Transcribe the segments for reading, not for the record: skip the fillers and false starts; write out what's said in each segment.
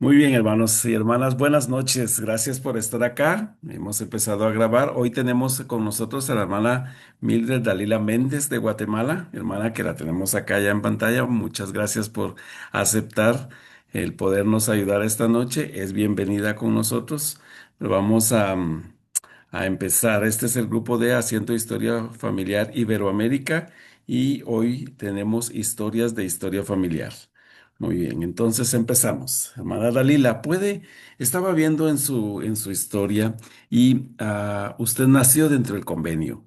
Muy bien, hermanos y hermanas, buenas noches. Gracias por estar acá. Hemos empezado a grabar. Hoy tenemos con nosotros a la hermana Mildred Dalila Méndez de Guatemala, hermana que la tenemos acá ya en pantalla. Muchas gracias por aceptar el podernos ayudar esta noche. Es bienvenida con nosotros. Vamos a empezar. Este es el grupo de Haciendo Historia Familiar Iberoamérica y hoy tenemos historias de historia familiar. Muy bien, entonces empezamos. Hermana Dalila, estaba viendo en su historia y usted nació dentro del convenio.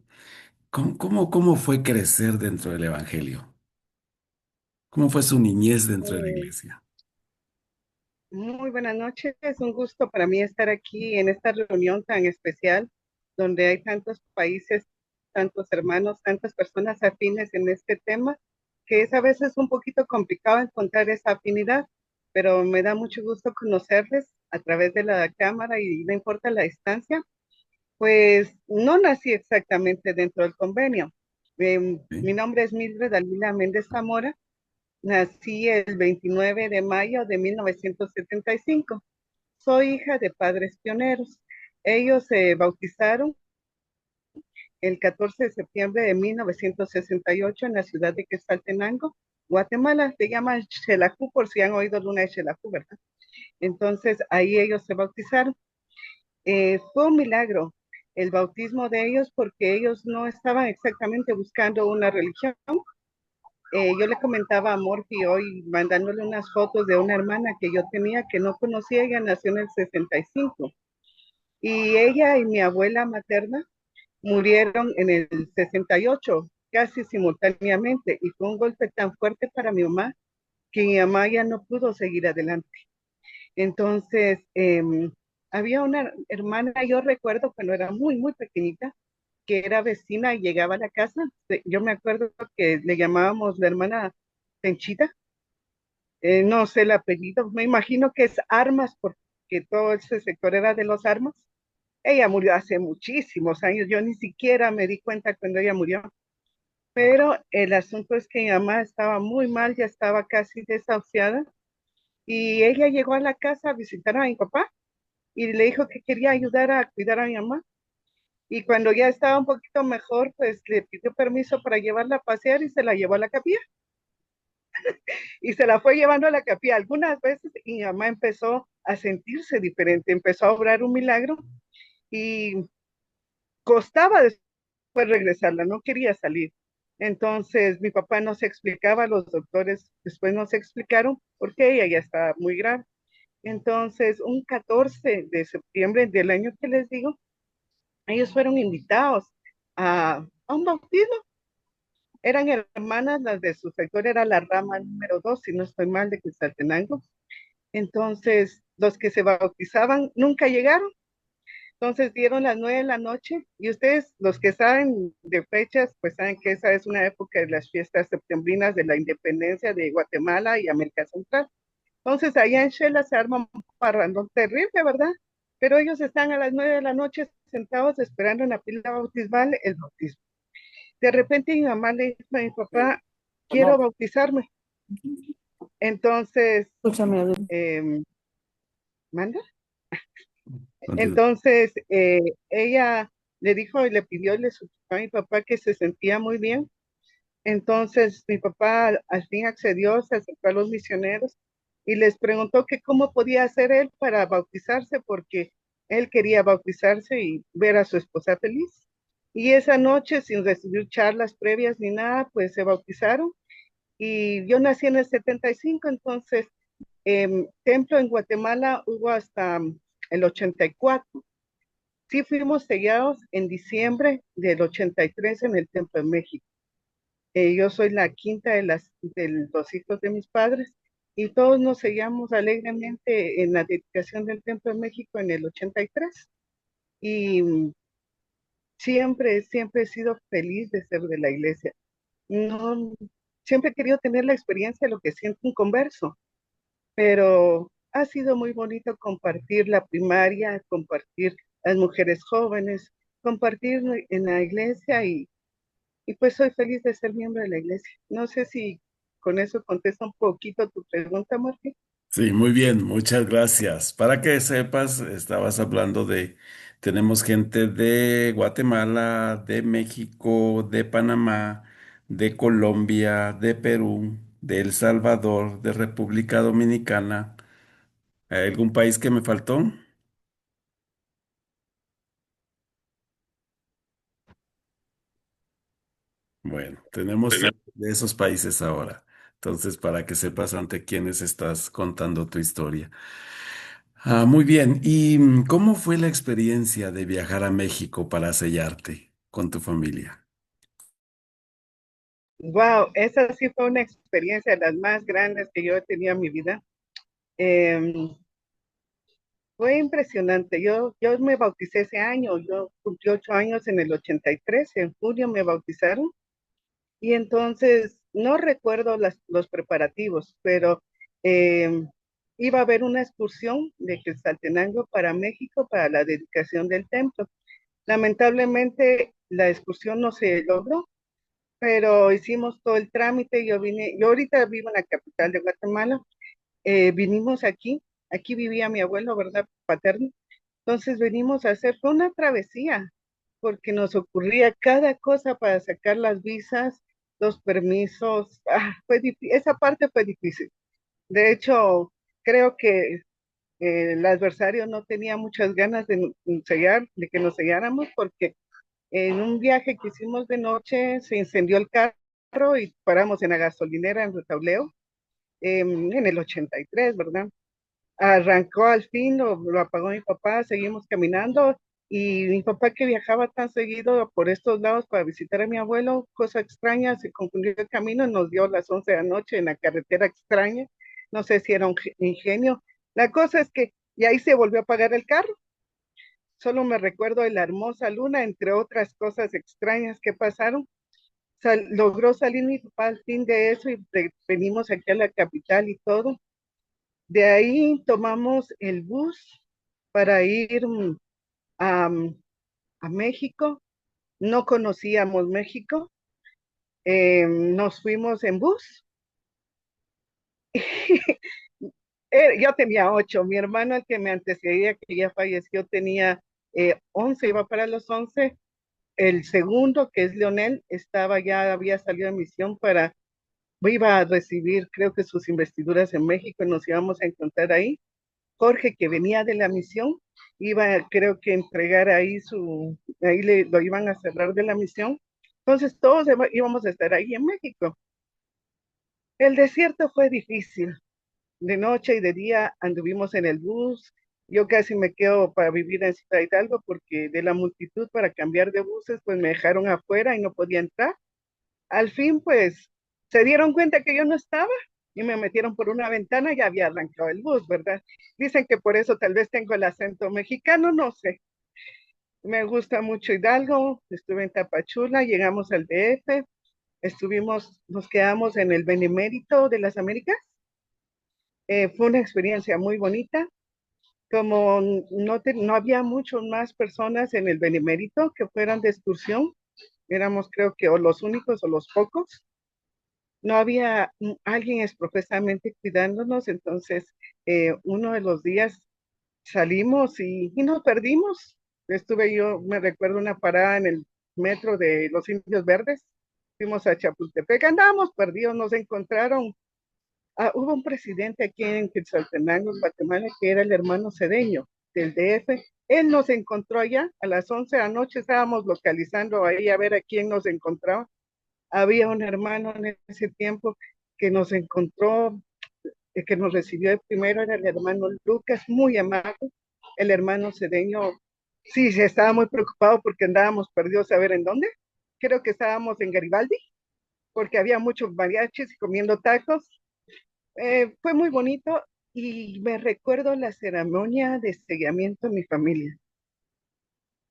¿Cómo fue crecer dentro del Evangelio? ¿Cómo fue su niñez dentro de la Eh, iglesia? Muy buenas noches, es un gusto para mí estar aquí en esta reunión tan especial donde hay tantos países, tantos hermanos, tantas personas afines en este tema, que es a veces un poquito complicado encontrar esa afinidad, pero me da mucho gusto conocerles a través de la cámara y no importa la distancia, pues no nací exactamente dentro del convenio. Mi ¿Sí? nombre es Mildred Dalila Méndez Zamora. Nací el 29 de mayo de 1975. Soy hija de padres pioneros. Ellos se bautizaron el 14 de septiembre de 1968 en la ciudad de Quetzaltenango, Guatemala. Se llama Xelajú por si han oído Luna de Xelajú, ¿verdad? Entonces ahí ellos se bautizaron. Fue un milagro el bautismo de ellos porque ellos no estaban exactamente buscando una religión. Yo le comentaba a Morphy hoy, mandándole unas fotos de una hermana que yo tenía que no conocía. Ella nació en el 65 y ella y mi abuela materna murieron en el 68, casi simultáneamente, y fue un golpe tan fuerte para mi mamá que mi mamá ya no pudo seguir adelante. Entonces, había una hermana, yo recuerdo cuando era muy, muy pequeñita, que era vecina y llegaba a la casa. Yo me acuerdo que le llamábamos la hermana Tenchita. No sé el apellido, me imagino que es Armas, porque todo ese sector era de los Armas. Ella murió hace muchísimos años, yo ni siquiera me di cuenta cuando ella murió, pero el asunto es que mi mamá estaba muy mal, ya estaba casi desahuciada, y ella llegó a la casa a visitar a mi papá y le dijo que quería ayudar a cuidar a mi mamá. Y cuando ya estaba un poquito mejor, pues le pidió permiso para llevarla a pasear y se la llevó a la capilla. Y se la fue llevando a la capilla algunas veces y mi mamá empezó a sentirse diferente, empezó a obrar un milagro y costaba después regresarla, no quería salir. Entonces mi papá no se explicaba, los doctores después no se explicaron porque ella ya estaba muy grave. Entonces, un 14 de septiembre del año que les digo, ellos fueron invitados a un bautismo. Eran hermanas, las de su sector era la rama número 2, si no estoy mal, de Quetzaltenango. Entonces, los que se bautizaban nunca llegaron. Entonces dieron las 9 de la noche y ustedes, los que saben de fechas, pues saben que esa es una época de las fiestas septembrinas de la independencia de Guatemala y América Central. Entonces allá en Shela se arma un parrandón terrible, ¿verdad? Pero ellos están a las 9 de la noche sentados esperando en la pila bautismal el bautismo. De repente mi mamá le dijo a mi papá, quiero bautizarme. Entonces, Escúchame, a ver. eh, ¿manda? Continúa. Entonces, ella le dijo y le pidió y le suplicó a mi papá que se sentía muy bien. Entonces, mi papá al fin accedió, se acercó a los misioneros y les preguntó que cómo podía hacer él para bautizarse, porque él quería bautizarse y ver a su esposa feliz. Y esa noche, sin recibir charlas previas ni nada, pues se bautizaron. Y yo nací en el 75, entonces templo en Guatemala hubo hasta el 84. Sí fuimos sellados en diciembre del 83 en el Templo de México. Yo soy la quinta de los hijos de mis padres y todos nos sellamos alegremente en la dedicación del Templo de México en el 83. Y siempre, siempre he sido feliz de ser de la iglesia. No, siempre he querido tener la experiencia de lo que siente un converso, pero ha sido muy bonito compartir la primaria, compartir las mujeres jóvenes, compartir en la iglesia y pues soy feliz de ser miembro de la iglesia. No sé si con eso contesta un poquito tu pregunta, Martín. Sí, muy bien, muchas gracias. Para que sepas, estabas hablando de, tenemos gente de Guatemala, de México, de Panamá, de Colombia, de Perú, de El Salvador, de República Dominicana. ¿Hay algún país que me faltó? Bueno, tenemos gente de esos países ahora. Entonces, para que sepas ante quiénes estás contando tu historia. Muy bien. ¿Y cómo fue la experiencia de viajar a México para sellarte con tu familia? Wow, esa sí fue una experiencia de las más grandes que yo he tenido en mi vida. Em, Fue impresionante. Yo me bauticé ese año, yo cumplí 8 años en el 83, en julio me bautizaron, y entonces no recuerdo los preparativos, pero em, iba a haber una excursión de Quetzaltenango para México para la dedicación del templo. Lamentablemente la excursión no se logró, pero hicimos todo el trámite. Yo ahorita vivo en la capital de Guatemala. Vinimos aquí vivía mi abuelo, ¿verdad? Paterno. Entonces venimos a hacer, fue una travesía, porque nos ocurría cada cosa para sacar las visas, los permisos. Esa parte fue difícil. De hecho, creo que el adversario no tenía muchas ganas de que nos selláramos, porque en un viaje que hicimos de noche se incendió el carro y paramos en la gasolinera en Retauleo, en el 83, ¿verdad? Arrancó al fin, lo apagó mi papá, seguimos caminando, y mi papá, que viajaba tan seguido por estos lados para visitar a mi abuelo, cosa extraña, se confundió el camino y nos dio las 11 de la noche en la carretera extraña. No sé si era un ingenio. La cosa es que, y ahí se volvió a apagar el carro. Solo me recuerdo de la hermosa luna, entre otras cosas extrañas que pasaron. Logró salir mi papá al fin de eso, y venimos aquí a la capital y todo. De ahí tomamos el bus para ir a, a México. No conocíamos México. Nos fuimos en bus. Yo tenía 8. Mi hermano, el que me antecedía, que ya falleció, tenía 11, iba para los 11. El segundo, que es Leonel, había salido de misión iba a recibir, creo que sus investiduras en México, y nos íbamos a encontrar ahí. Jorge, que venía de la misión, iba, creo que, entregar ahí lo iban a cerrar de la misión. Entonces todos íbamos a estar ahí en México. El desierto fue difícil. De noche y de día anduvimos en el bus. Yo casi me quedo para vivir en Ciudad Hidalgo, porque de la multitud para cambiar de buses, pues me dejaron afuera y no podía entrar. Al fin, pues, se dieron cuenta que yo no estaba y me metieron por una ventana. Y ya había arrancado el bus, ¿verdad? Dicen que por eso tal vez tengo el acento mexicano, no sé. Me gusta mucho Hidalgo, estuve en Tapachula, llegamos al DF, nos quedamos en el Benemérito de las Américas. Fue una experiencia muy bonita. Como no había muchas más personas en el Benemérito que fueran de excursión, éramos, creo que, o los únicos o los pocos. No había alguien exprofesamente cuidándonos. Entonces uno de los días salimos y nos perdimos. Yo me recuerdo una parada en el metro de los Indios Verdes, fuimos a Chapultepec, andábamos perdidos, nos encontraron. Hubo un presidente aquí en Quetzaltenango, en Guatemala, que era el hermano Cedeño del DF. Él nos encontró allá a las 11 de la noche, estábamos localizando ahí a ver a quién nos encontraba. Había un hermano en ese tiempo que nos encontró, que nos recibió de primero, era el hermano Lucas, muy amable. El hermano Cedeño, sí, se estaba muy preocupado porque andábamos perdidos a ver en dónde. Creo que estábamos en Garibaldi, porque había muchos mariachis y comiendo tacos. Fue muy bonito, y me recuerdo la ceremonia de sellamiento de mi familia.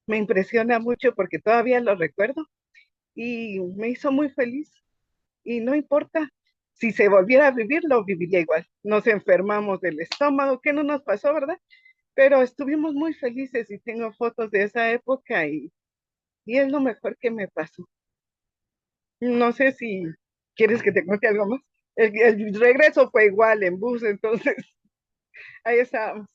Me impresiona mucho porque todavía lo recuerdo y me hizo muy feliz. Y no importa, si se volviera a vivir, lo viviría igual. Nos enfermamos del estómago, que no nos pasó, ¿verdad? Pero estuvimos muy felices y tengo fotos de esa época, y es lo mejor que me pasó. No sé si quieres que te cuente algo más. El regreso fue igual en bus, entonces. Ahí estábamos.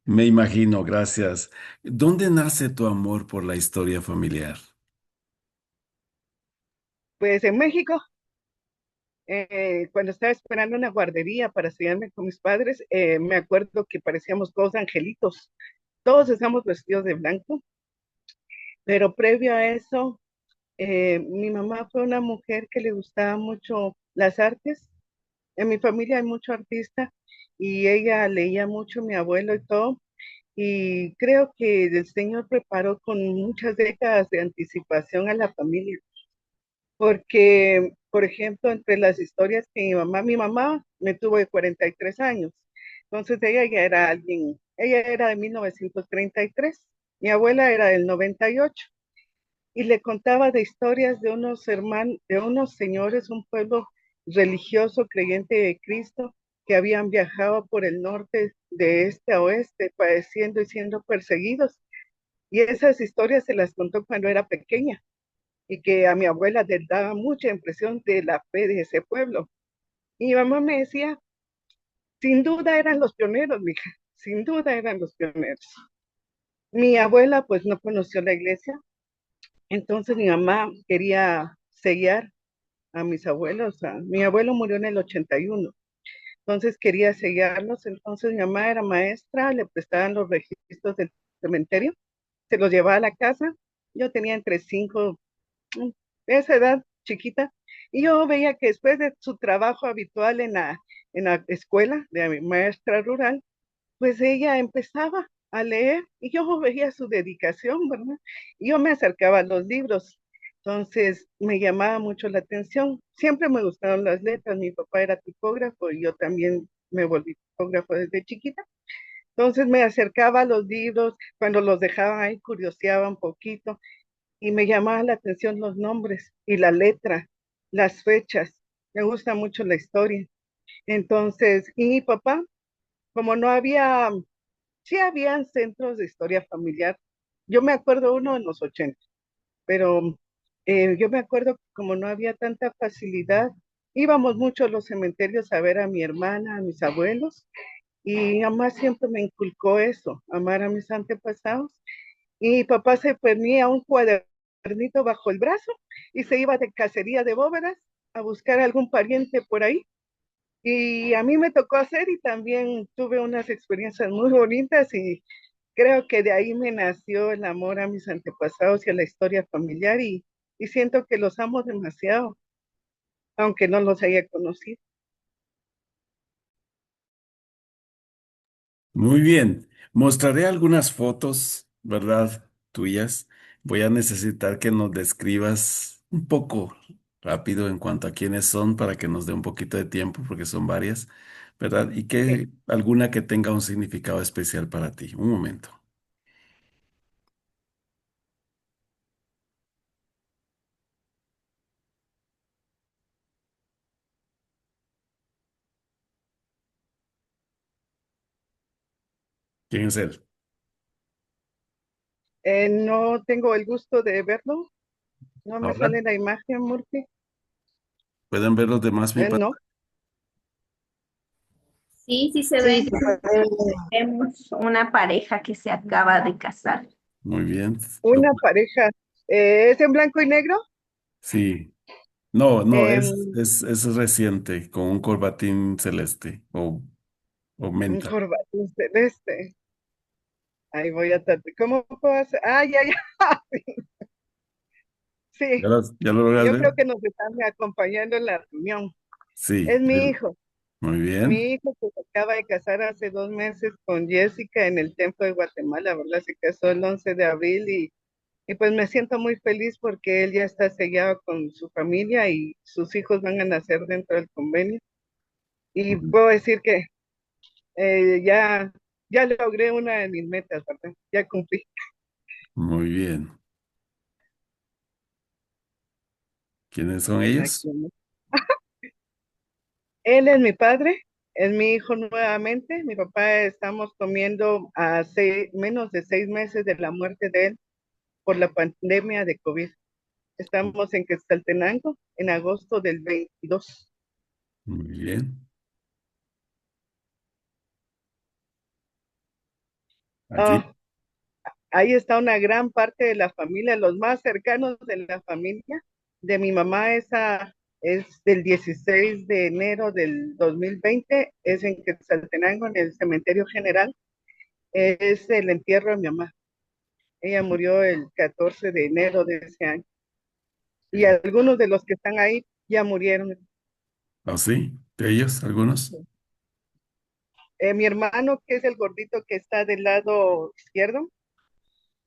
Me imagino, gracias. ¿Dónde nace tu amor por la historia familiar? Pues en México, cuando estaba esperando una guardería para estudiarme con mis padres, me acuerdo que parecíamos todos angelitos. Todos estamos vestidos de blanco, pero previo a eso, mi mamá fue una mujer que le gustaba mucho las artes. En mi familia hay mucho artista y ella leía mucho, mi abuelo y todo. Y creo que el Señor preparó con muchas décadas de anticipación a la familia, porque, por ejemplo, entre las historias que mi mamá me tuvo de 43 años, entonces ella ya era alguien, ella era de 1933, mi abuela era del 98 y le contaba de historias de unos hermanos, de unos señores, un pueblo religioso creyente de Cristo que habían viajado por el norte de este a oeste, padeciendo y siendo perseguidos. Y esas historias se las contó cuando era pequeña y que a mi abuela le daba mucha impresión de la fe de ese pueblo. Y mi mamá me decía, sin duda eran los pioneros, mija, sin duda eran los pioneros. Mi abuela pues no conoció la iglesia, entonces mi mamá quería sellar a mis abuelos. Mi abuelo murió en el 81, entonces quería sellarlos. Entonces mi mamá era maestra, le prestaban los registros del cementerio, se los llevaba a la casa. Yo tenía entre 5, de esa edad chiquita, y yo veía que después de su trabajo habitual en la escuela de mi maestra rural, pues ella empezaba a leer y yo veía su dedicación, ¿verdad? Y yo me acercaba a los libros, entonces me llamaba mucho la atención. Siempre me gustaron las letras, mi papá era tipógrafo y yo también me volví tipógrafo desde chiquita. Entonces me acercaba a los libros, cuando los dejaban ahí curioseaba un poquito y me llamaba la atención los nombres y la letra, las fechas. Me gusta mucho la historia. Entonces, y mi papá, como no había, sí habían centros de historia familiar. Yo me acuerdo uno en los 80, pero yo me acuerdo que como no había tanta facilidad, íbamos mucho a los cementerios a ver a mi hermana, a mis abuelos, y mi mamá siempre me inculcó eso, amar a mis antepasados. Y mi papá se ponía un cuadernito bajo el brazo y se iba de cacería de bóvedas a buscar algún pariente por ahí. Y a mí me tocó hacer y también tuve unas experiencias muy bonitas y creo que de ahí me nació el amor a mis antepasados y a la historia familiar y siento que los amo demasiado, aunque no los haya conocido. Muy bien. Mostraré algunas fotos, ¿verdad? Tuyas. Voy a necesitar que nos describas un poco rápido en cuanto a quiénes son para que nos dé un poquito de tiempo, porque son varias, ¿verdad? Y Sí. que alguna que tenga un significado especial para ti. Un momento. ¿Quién es él? No tengo el gusto de verlo, no me Ahora, sale la imagen, Murphy. ¿pueden ver los demás mi No, pantalla? Sí, sí se ve. sí, se puede ver Vemos una pareja que se acaba de casar. Muy bien. una pareja. ¿Es en blanco y negro? Sí. No, no, Em, es reciente, con un corbatín celeste o un menta. corbatín celeste. Ahí voy a tratar. ¿Cómo puedo hacer? Ah, ya, ya. Sí, Ya lo logras yo ver? creo que nos están acompañando en la reunión. Sí, Es mi hijo. muy bien. Mi hijo que se acaba de casar hace 2 meses con Jessica en el Templo de Guatemala, ¿verdad? Se casó el 11 de abril y pues me siento muy feliz porque él ya está sellado con su familia y sus hijos van a nacer dentro del convenio. Y puedo decir que ya, ya logré una de mis metas, ¿verdad? Ya cumplí. Muy bien. ¿Quiénes son ellos? Aquí. Él es mi padre, es mi hijo nuevamente. Mi papá estamos comiendo a menos de 6 meses de la muerte de él por la pandemia de COVID. Estamos en Quetzaltenango en agosto del 22. Muy bien. Aquí, Ah, ahí está una gran parte de la familia, los más cercanos de la familia. De mi mamá, esa es del 16 de enero del 2020, es en Quetzaltenango, en el cementerio general. Es el entierro de mi mamá. Ella murió el 14 de enero de ese año. Y bien. algunos de los que están ahí ya murieron. ¿Ah, sí? ¿De ellos, algunos? Mi hermano, que es el gordito que está del lado izquierdo,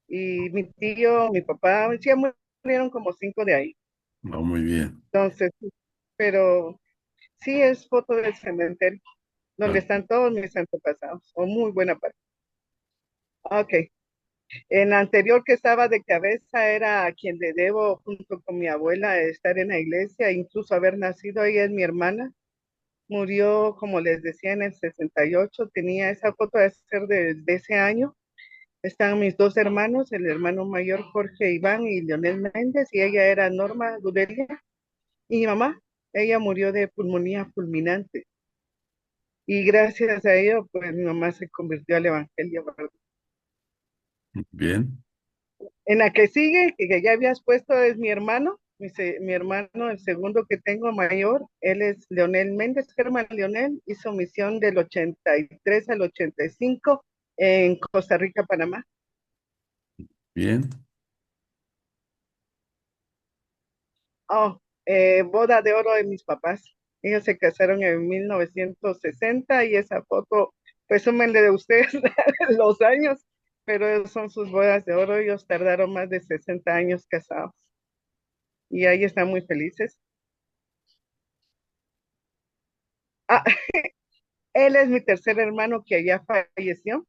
y mi tío, mi papá, ya murieron como cinco de ahí. No, muy bien. Entonces, pero sí es foto del cementerio, donde Ah, están todos mis antepasados, o muy buena parte. Ok, en la anterior que estaba de cabeza era a quien le debo, junto con mi abuela, estar en la iglesia, incluso haber nacido. Ella es mi hermana. Murió, como les decía, en el 68. Tenía esa foto de ser de ese año. Están mis dos hermanos, el hermano mayor Jorge Iván y Leonel Méndez, y ella era Norma Gudelia. Y mi mamá, ella murió de pulmonía fulminante. Y gracias a ello, pues mi mamá se convirtió al evangelio, ¿verdad? bien. En la que sigue, que ya habías puesto, es mi hermano, mi hermano, el segundo que tengo mayor, él es Leonel Méndez. Germán Leonel hizo misión del 83 al 85 en Costa Rica, Panamá. Bien. Oh, boda de oro de mis papás. Ellos se casaron en 1960 y esa foto, presúmenle de ustedes los años, pero son sus bodas de oro. Ellos tardaron más de 60 años casados y ahí están muy felices. Ah, él es mi tercer hermano que allá falleció.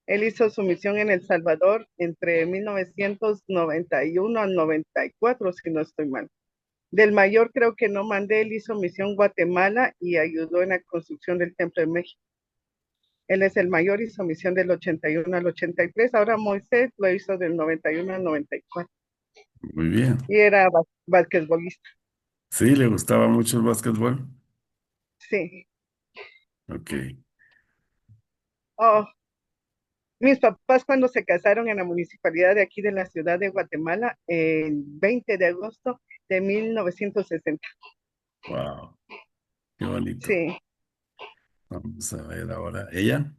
Él hizo su misión en El Salvador entre 1991 al 94, si no estoy mal. Del mayor creo que no mandé, él hizo misión Guatemala y ayudó en la construcción del Templo de México. Él es el mayor, hizo misión del 81 al 83. Ahora Moisés lo hizo del 91 al 94. Muy bien. Y era basquetbolista. Sí, le gustaba mucho el básquetbol. Sí. Ok. Oh, mis papás cuando se casaron en la municipalidad de aquí de la ciudad de Guatemala, el 20 de agosto de 1960. Wow. Qué bonito. Sí. Vamos a ver ahora. ¿Ella?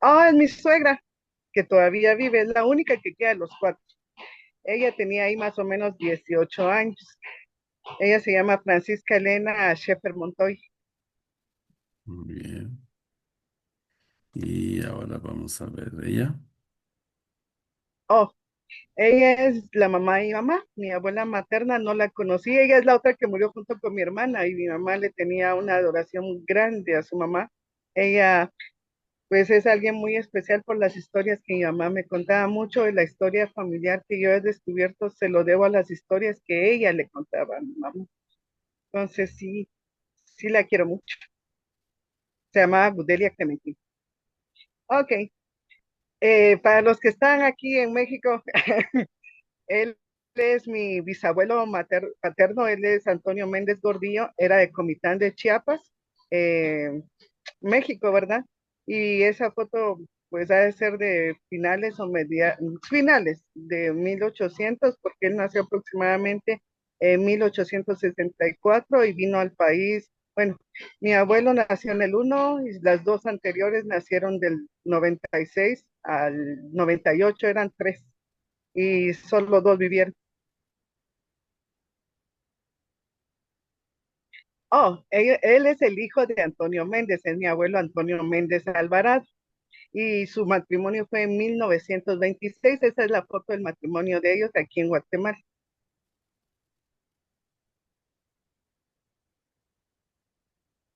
Oh, es mi suegra, que todavía vive, es la única que queda de los cuatro. Ella tenía ahí más o menos 18 años. Ella se llama Francisca Elena Sheffer Montoy. Muy bien. Y ahora vamos a ver. ¿Ella? Oh, ella es la mamá de mi mamá. Mi abuela materna no la conocí. Ella es la otra que murió junto con mi hermana y mi mamá le tenía una adoración grande a su mamá. Ella, pues, es alguien muy especial por las historias que mi mamá me contaba mucho, de la historia familiar que yo he descubierto, se lo debo a las historias que ella le contaba a mi mamá. Entonces, sí, sí la quiero mucho. Se llamaba Gudelia Clementín. Ok, para los que están aquí en México, él es mi bisabuelo paterno, él es Antonio Méndez Gordillo, era de Comitán de Chiapas, eh, México, ¿verdad? Y esa foto pues ha de ser de finales o finales de 1800, porque él nació aproximadamente en 1864 y vino al país. Bueno, mi abuelo nació en el 1 y las dos anteriores nacieron del 96 al 98, eran tres, y solo dos vivieron. Oh, él es el hijo de Antonio Méndez, es mi abuelo Antonio Méndez Alvarado. Y su matrimonio fue en 1926. Esa es la foto del matrimonio de ellos aquí en Guatemala.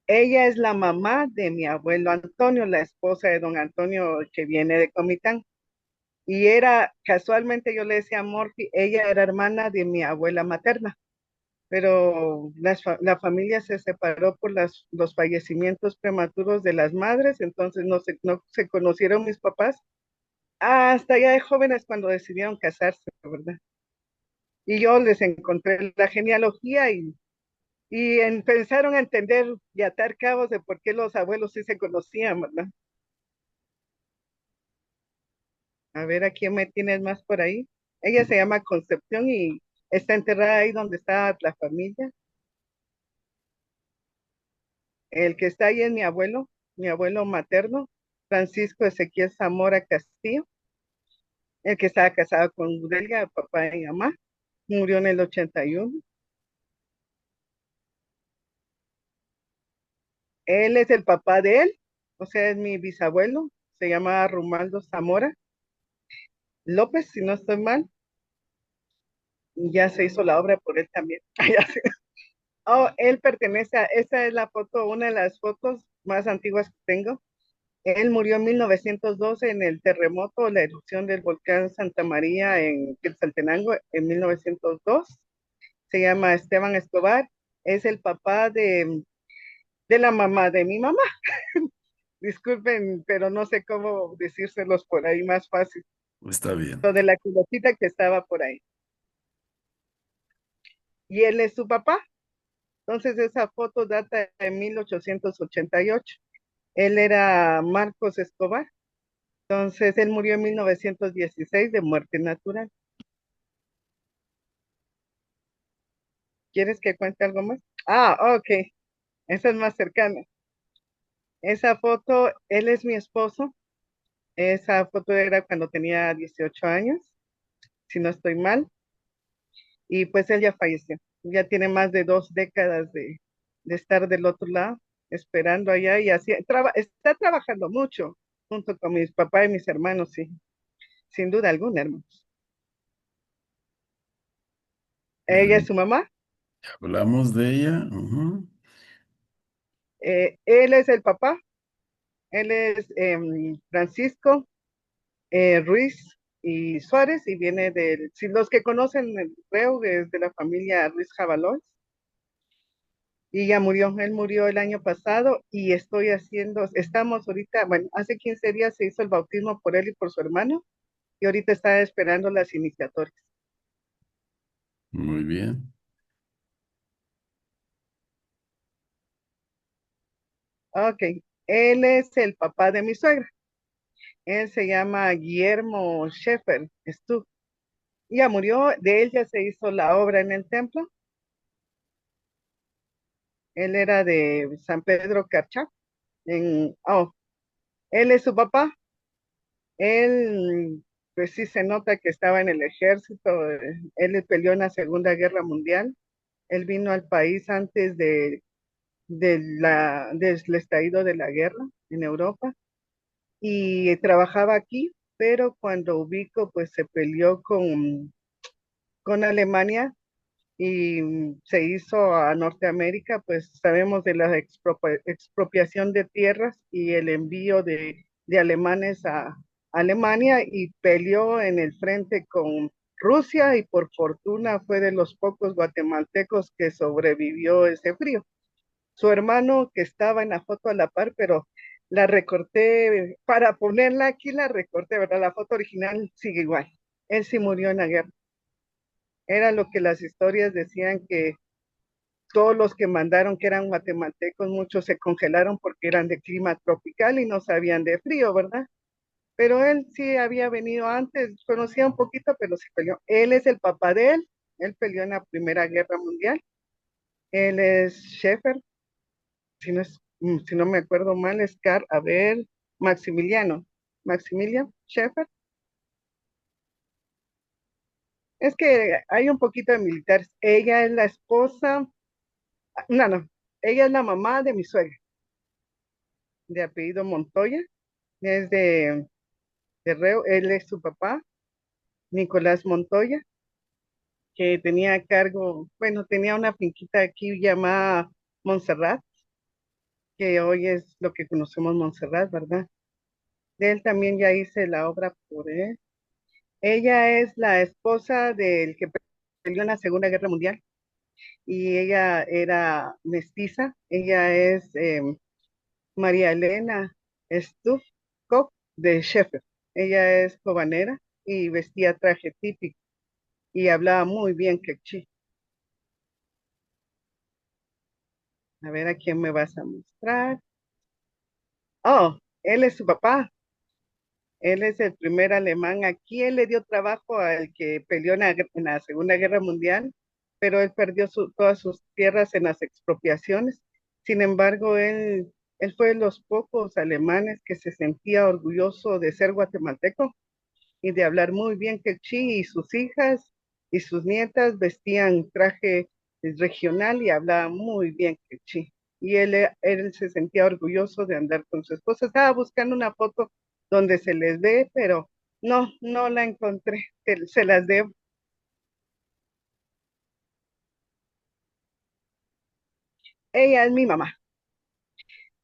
Ella es la mamá de mi abuelo Antonio, la esposa de don Antonio que viene de Comitán. Y era, casualmente yo le decía a Morphy, ella era hermana de mi abuela materna, pero la familia se separó por los fallecimientos prematuros de las madres, entonces no se conocieron mis papás hasta ya de jóvenes cuando decidieron casarse, ¿verdad? Y yo les encontré la genealogía Y empezaron a entender y atar cabos de por qué los abuelos sí se conocían, ¿verdad? A ver, ¿a quién me tienes más por ahí? Ella se llama Concepción y está enterrada ahí donde está la familia. El que está ahí es mi abuelo materno, Francisco Ezequiel Zamora Castillo, el que estaba casado con Udelia, papá y mamá, murió en el 81. Él es el papá de él, o sea, es mi bisabuelo, se llama Romualdo Zamora López, si no estoy mal, ya se hizo la obra por él también. Oh, él pertenece a, esa es la foto, una de las fotos más antiguas que tengo. Él murió en 1912 en el terremoto, la erupción del volcán Santa María en Quetzaltenango en 1902. Se llama Esteban Escobar, es el papá de la mamá de mi mamá. Disculpen, pero no sé cómo decírselos por ahí más fácil. Está bien. Lo de la culotita que estaba por ahí. Y él es su papá. Entonces esa foto data de 1888. Él era Marcos Escobar. Entonces él murió en 1916 de muerte natural. ¿Quieres que cuente algo más? Ah, ok. Esa es más cercana. Esa foto, él es mi esposo. Esa foto era cuando tenía 18 años, si no estoy mal. Y pues él ya falleció. Ya tiene más de 2 décadas de estar del otro lado, esperando allá y así. Está trabajando mucho junto con mis papás y mis hermanos, sí. Sin duda alguna, hermanos. Muy Ella es bien. su mamá. Hablamos de ella. Ujú. Él es el papá. Él es Francisco Ruiz y Suárez y viene del, si los que conocen el Reu es de la familia Ruiz Jabaloy y ya murió, él murió el año pasado y estamos ahorita, bueno, hace 15 días se hizo el bautismo por él y por su hermano y ahorita está esperando las iniciatorias. Muy bien. Ok, él es el papá de mi suegra, él se llama Guillermo Sheffer, ya murió, de él ya se hizo la obra en el templo, él era de San Pedro Carchá, él es su papá. Él, pues sí se nota que estaba en el ejército. Él peleó en la Segunda Guerra Mundial. Él vino al país antes del estallido de la guerra en Europa y trabajaba aquí, pero cuando ubico, pues se peleó con Alemania y se hizo a Norteamérica, pues sabemos de la expropiación de tierras y el envío de alemanes a Alemania y peleó en el frente con Rusia y por fortuna fue de los pocos guatemaltecos que sobrevivió ese frío. Su hermano que estaba en la foto a la par, pero la recorté, para ponerla aquí la recorté, ¿verdad? La foto original sigue igual. Él sí murió en la guerra. Era lo que las historias decían que todos los que mandaron que eran guatemaltecos, muchos se congelaron porque eran de clima tropical y no sabían de frío, ¿verdad? Pero él sí había venido antes, conocía un poquito, pero se peleó. Él es el papá de él peleó en la Primera Guerra Mundial. Él es Schaeffer, si no me acuerdo mal, es a ver, Maximilian Schaeffer. Es que hay un poquito de militares. Ella es la esposa, no, ella es la mamá de mi suegra, de apellido Montoya, es de Reo, él es su papá, Nicolás Montoya, que tenía a cargo, bueno, tenía una finquita aquí llamada Montserrat, que hoy es lo que conocemos Montserrat, ¿verdad? De él también ya hice la obra por él. Ella es la esposa del que peleó en la Segunda Guerra Mundial y ella era mestiza, ella es María Elena Stufkov de Sheffield. Ella es cobanera y vestía traje típico. Y hablaba muy bien quechí. A ver a quién me vas a mostrar. Oh, él es su papá. Él es el primer alemán aquí. Él le dio trabajo al que peleó en la Segunda Guerra Mundial, pero él perdió todas sus tierras en las expropiaciones. Sin embargo, él fue de los pocos alemanes que se sentía orgulloso de ser guatemalteco y de hablar muy bien quechí, y sus hijas y sus nietas vestían traje regional y hablaban muy bien quechí. Y él se sentía orgulloso de andar con su esposa. Estaba buscando una foto donde se les ve, pero no la encontré. Se las debo. Ella es mi mamá.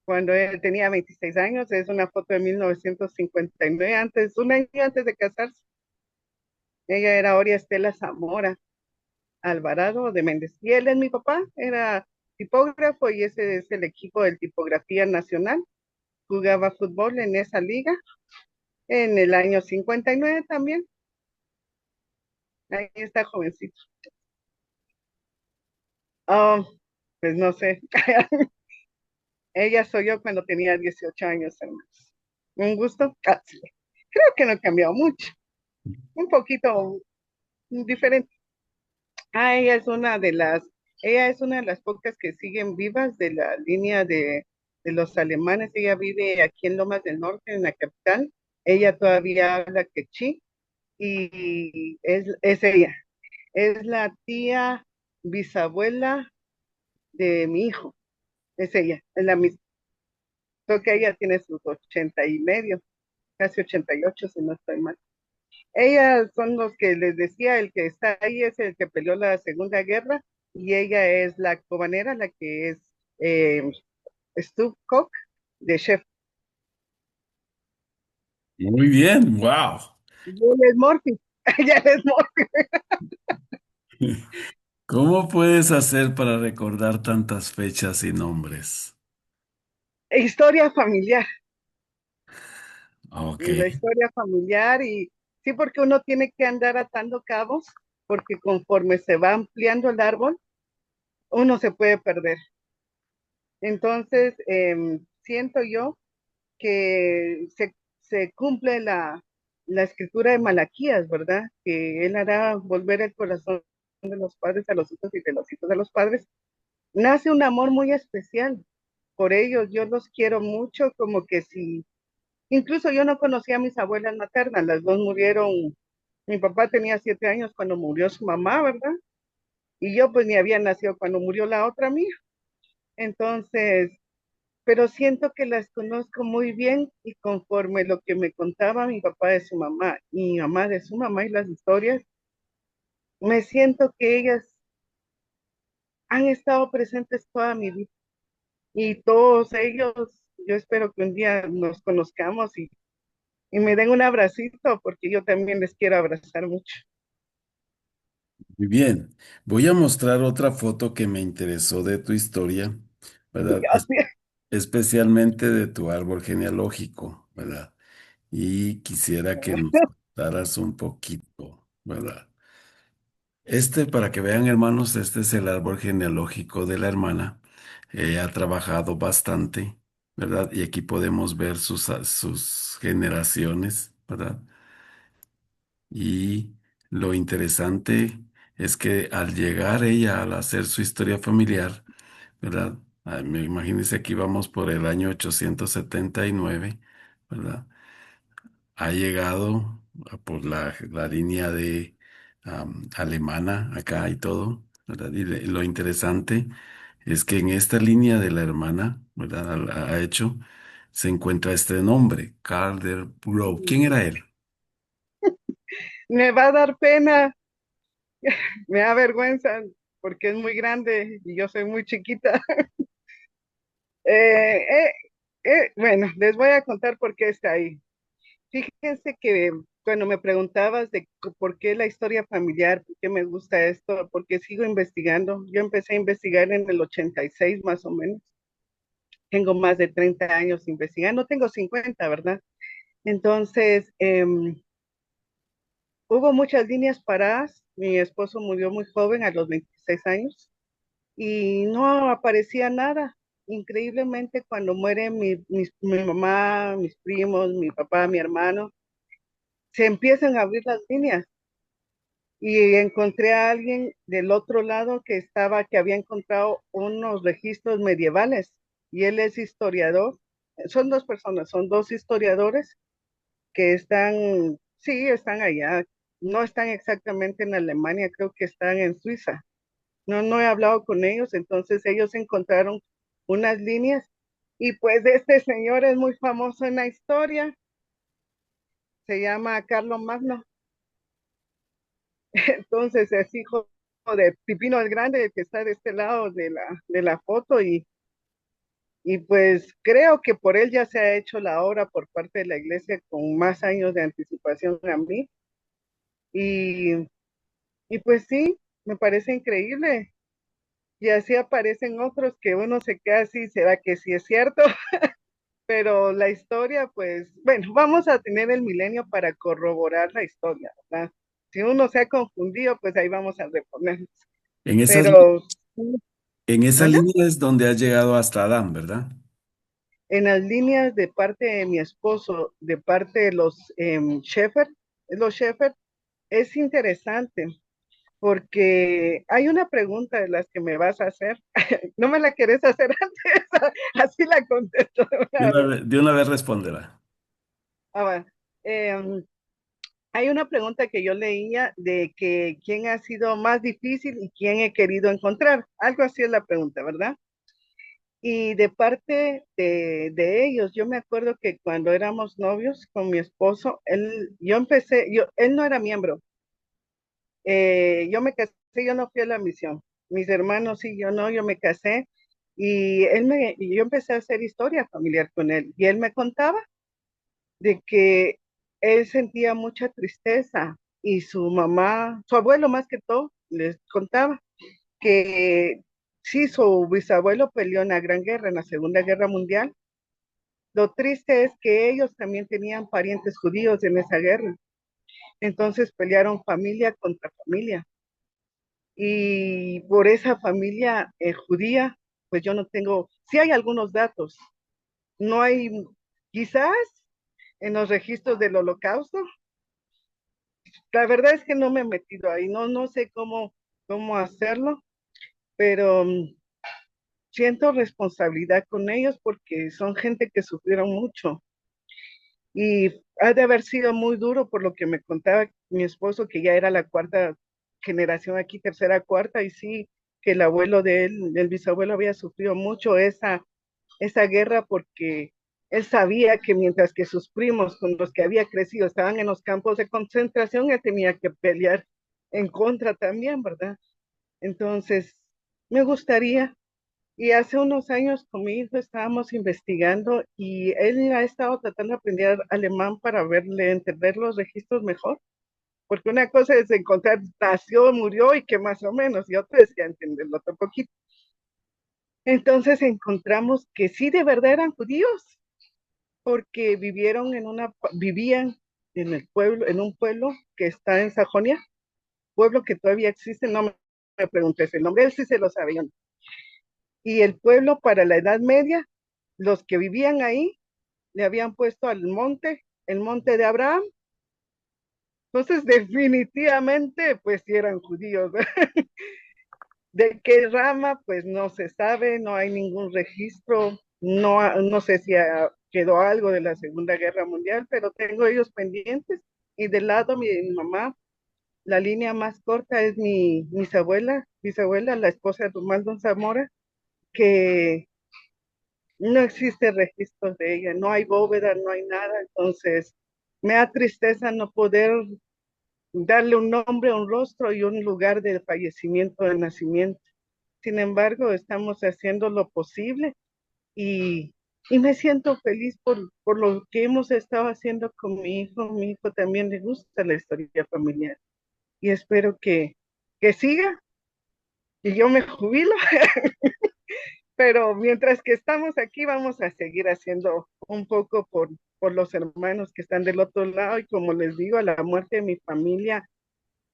Cuando él tenía 26 años, es una foto de 1959, un año antes de casarse. Ella era Oria Estela Zamora Alvarado de Méndez. Y él es mi papá, era tipógrafo y ese es el equipo de tipografía nacional. Jugaba fútbol en esa liga en el año 59 también. Ahí está jovencito. Oh, pues no sé. Ella soy yo cuando tenía 18 años, hermanos. Un gusto. Sí. Creo que no he cambiado mucho. Un poquito diferente. Ella es una de las pocas que siguen vivas de la línea de los alemanes. Ella vive aquí en Lomas del Norte, en la capital. Ella todavía habla quechí y es ella. Es la tía bisabuela de mi hijo. Es ella, es la misma. Creo que ella tiene sus 80 y medio, casi 88 si no estoy mal. Ellas son los que les decía, el que está ahí es el que peleó la Segunda Guerra y ella es la cobanera, la que es eh, Stubcock de Chef. Muy bien, wow. Y él es Morphy, ella es Morphy. ¿Cómo puedes hacer para recordar tantas fechas y nombres? Historia familiar, Ok, la historia familiar y sí, porque uno tiene que andar atando cabos, porque conforme se va ampliando el árbol, uno se puede perder. Entonces, siento yo que se cumple la escritura de Malaquías, ¿verdad? Que Él hará volver el corazón de los padres a los hijos y de los hijos a los padres. Nace un amor muy especial por ellos. Yo los quiero mucho, como que si, incluso yo no conocía a mis abuelas maternas, las dos murieron. Mi papá tenía 7 años cuando murió su mamá, ¿verdad? Y yo pues ni había nacido cuando murió la otra mía. Entonces, pero siento que las conozco muy bien y conforme lo que me contaba mi papá de su mamá y mi mamá de su mamá y las historias, me siento que ellas han estado presentes toda mi vida y todos ellos, yo espero que un día nos conozcamos y me den un abracito porque yo también les quiero abrazar mucho. muy bien. Voy a mostrar otra foto que me interesó de tu historia, ¿verdad? Especialmente de tu árbol genealógico, ¿verdad? Y quisiera que nos contaras un poquito, ¿verdad? Para que vean, hermanos, este es el árbol genealógico de la hermana. Ha trabajado bastante, ¿verdad? Y aquí podemos ver sus generaciones, ¿verdad? Y lo interesante es que al llegar ella a hacer su historia familiar, ¿verdad? Me imagínense que íbamos por el año 879, ¿verdad? Ha llegado por la línea de alemana acá y todo, ¿verdad? Y lo interesante es que en esta línea de la hermana, ¿verdad? Ha hecho, se encuentra este nombre, Karl der Bro. ¿Quién era él? Me va a dar pena, me da vergüenza porque es muy grande y yo soy muy chiquita. Eh, eh, bueno, les voy a contar por qué está ahí. Fíjense que cuando me preguntabas de por qué la historia familiar, por qué me gusta esto, por qué sigo investigando, yo empecé a investigar en el 86 más o menos. Tengo más de 30 años investigando, tengo 50, ¿verdad? Entonces, hubo muchas líneas paradas. Mi esposo murió muy joven, a los 26 años. y no aparecía nada. Increíblemente, cuando muere mi mamá, mis primos, mi papá, mi hermano, se empiezan a abrir las líneas y encontré a alguien del otro lado que había encontrado unos registros medievales y él es historiador. Son dos personas, son dos historiadores que están, sí, están allá, no están exactamente en Alemania, creo que están en Suiza. No he hablado con ellos, entonces ellos encontraron unas líneas y pues este señor es muy famoso en la historia, se llama Carlos Magno, entonces es hijo de Pipino el Grande que está de este lado de la foto y pues creo que por él ya se ha hecho la obra por parte de la iglesia con más años de anticipación a mí y, y pues sí, me parece increíble. Y así aparecen otros que uno se queda así, ¿será que sí es cierto? Pero la historia, pues, bueno, vamos a tener el milenio para corroborar la historia, ¿verdad? Si uno se ha confundido, pues ahí vamos a reponernos. En esas, Pero, en esa ¿manda? línea es donde has llegado hasta Adán, ¿verdad? En las líneas de parte de mi esposo, de parte de los Sheffer, es interesante porque hay una pregunta de las que me vas a hacer. No me la querés hacer antes, así la contesto de una vez. De una vez responderá. Ah, bueno. Em, Hay una pregunta que yo leía de que quién ha sido más difícil y quién he querido encontrar. Algo así es la pregunta, ¿verdad? Y de parte de ellos, yo me acuerdo que cuando éramos novios con mi esposo, él no era miembro. Yo me casé, yo no fui a la misión. Mis hermanos sí, yo no, yo me casé. Y yo empecé a hacer historia familiar con él. Y él me contaba de que él sentía mucha tristeza y su mamá, su abuelo más que todo, les contaba que sí, su bisabuelo peleó en la Gran Guerra, en la Segunda Guerra Mundial. Lo triste es que ellos también tenían parientes judíos en esa guerra. Entonces pelearon familia contra familia. Y por esa familia judía, pues yo no tengo, sí hay algunos datos, no hay, quizás en los registros del holocausto. La verdad es que no me he metido ahí, no sé cómo hacerlo, pero siento responsabilidad con ellos porque son gente que sufrieron mucho y ha de haber sido muy duro por lo que me contaba mi esposo, que ya era la cuarta generación aquí, tercera, cuarta, y sí, que el abuelo de él, el bisabuelo había sufrido mucho esa guerra porque él sabía que mientras que sus primos con los que había crecido estaban en los campos de concentración, él tenía que pelear en contra también, ¿verdad? Entonces, me gustaría, y hace unos años con mi hijo estábamos investigando y él ha estado tratando de aprender alemán para verle, entender los registros mejor, porque una cosa es encontrar, nació, murió y que más o menos, y otra es ya entenderlo otro poquito. Entonces encontramos que sí de verdad eran judíos, porque vivían en el pueblo, en un pueblo que está en Sajonia, pueblo que todavía existe, no me preguntes el nombre, él sí se lo sabía. Y el pueblo para la Edad Media, los que vivían ahí le habían puesto al monte, el monte de Abraham. Entonces, definitivamente, pues sí eran judíos. ¿De qué rama? Pues no se sabe, no hay ningún registro, no sé si quedó algo de la Segunda Guerra Mundial, pero tengo ellos pendientes. Y del lado mi mamá, la línea más corta es mi bisabuela, la esposa de Tomás Don Zamora, que no existe registro de ella, no hay bóveda, no hay nada, entonces me da tristeza no poder darle un nombre, un rostro y un lugar de fallecimiento, de nacimiento. Sin embargo, estamos haciendo lo posible y, y me siento feliz por lo que hemos estado haciendo con mi hijo. Mi hijo también le gusta la historia familiar y espero que siga y yo me jubilo, pero mientras que estamos aquí vamos a seguir haciendo un poco por los hermanos que están del otro lado y como les digo, a la muerte de mi familia,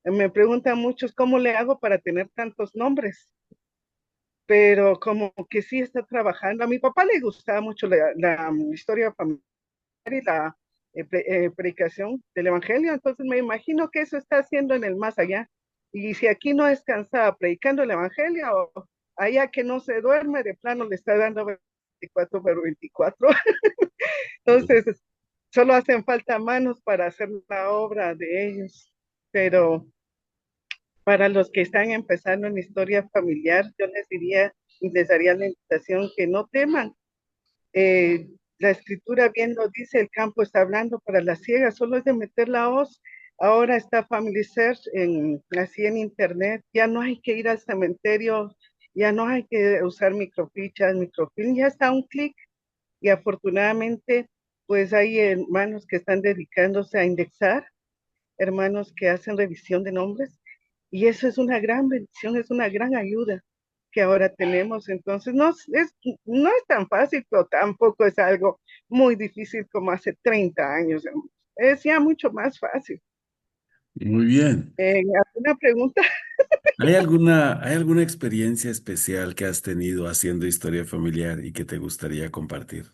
me preguntan muchos cómo le hago para tener tantos nombres. pero como que sí está trabajando. A mi papá le gustaba mucho la historia familiar y la predicación del Evangelio, entonces me imagino que eso está haciendo en el más allá. Y si aquí no descansa predicando el Evangelio, allá que no se duerme, de plano le está dando 24/24. Entonces, solo hacen falta manos para hacer la obra de ellos. Pero para los que están empezando en historia familiar, yo les diría y les daría la invitación que no teman. La escritura bien lo dice, el campo está hablando para las ciegas, solo es de meter la hoz. Ahora está Family Search así en internet, ya no hay que ir al cementerio, ya no hay que usar microfichas, microfilm, ya está a un clic y afortunadamente pues hay hermanos que están dedicándose a indexar, hermanos que hacen revisión de nombres y eso es una gran bendición, es una gran ayuda que ahora tenemos. Entonces, no es tan fácil, pero tampoco es algo muy difícil como hace 30 años. Es ya mucho más fácil. Muy bien. ¿Alguna pregunta? Hay alguna experiencia especial que has tenido haciendo historia familiar y que te gustaría compartir?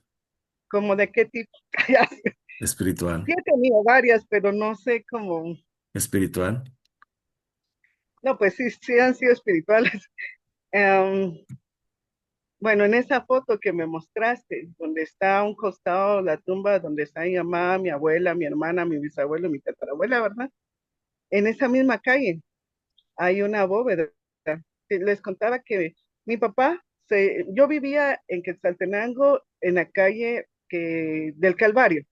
¿Como de qué tipo? Ya sé. Espiritual. Sí he tenido varias, pero no sé cómo. Espiritual. No, pues sí, sí han sido espirituales. Um, bueno, en esa foto que me mostraste, donde está a un costado la tumba, donde está mi mamá, mi abuela, mi hermana, mi bisabuelo, mi tatarabuela, ¿verdad? En esa misma calle hay una bóveda. Les contaba que mi papá, yo vivía en Quetzaltenango, en la calle del Calvario,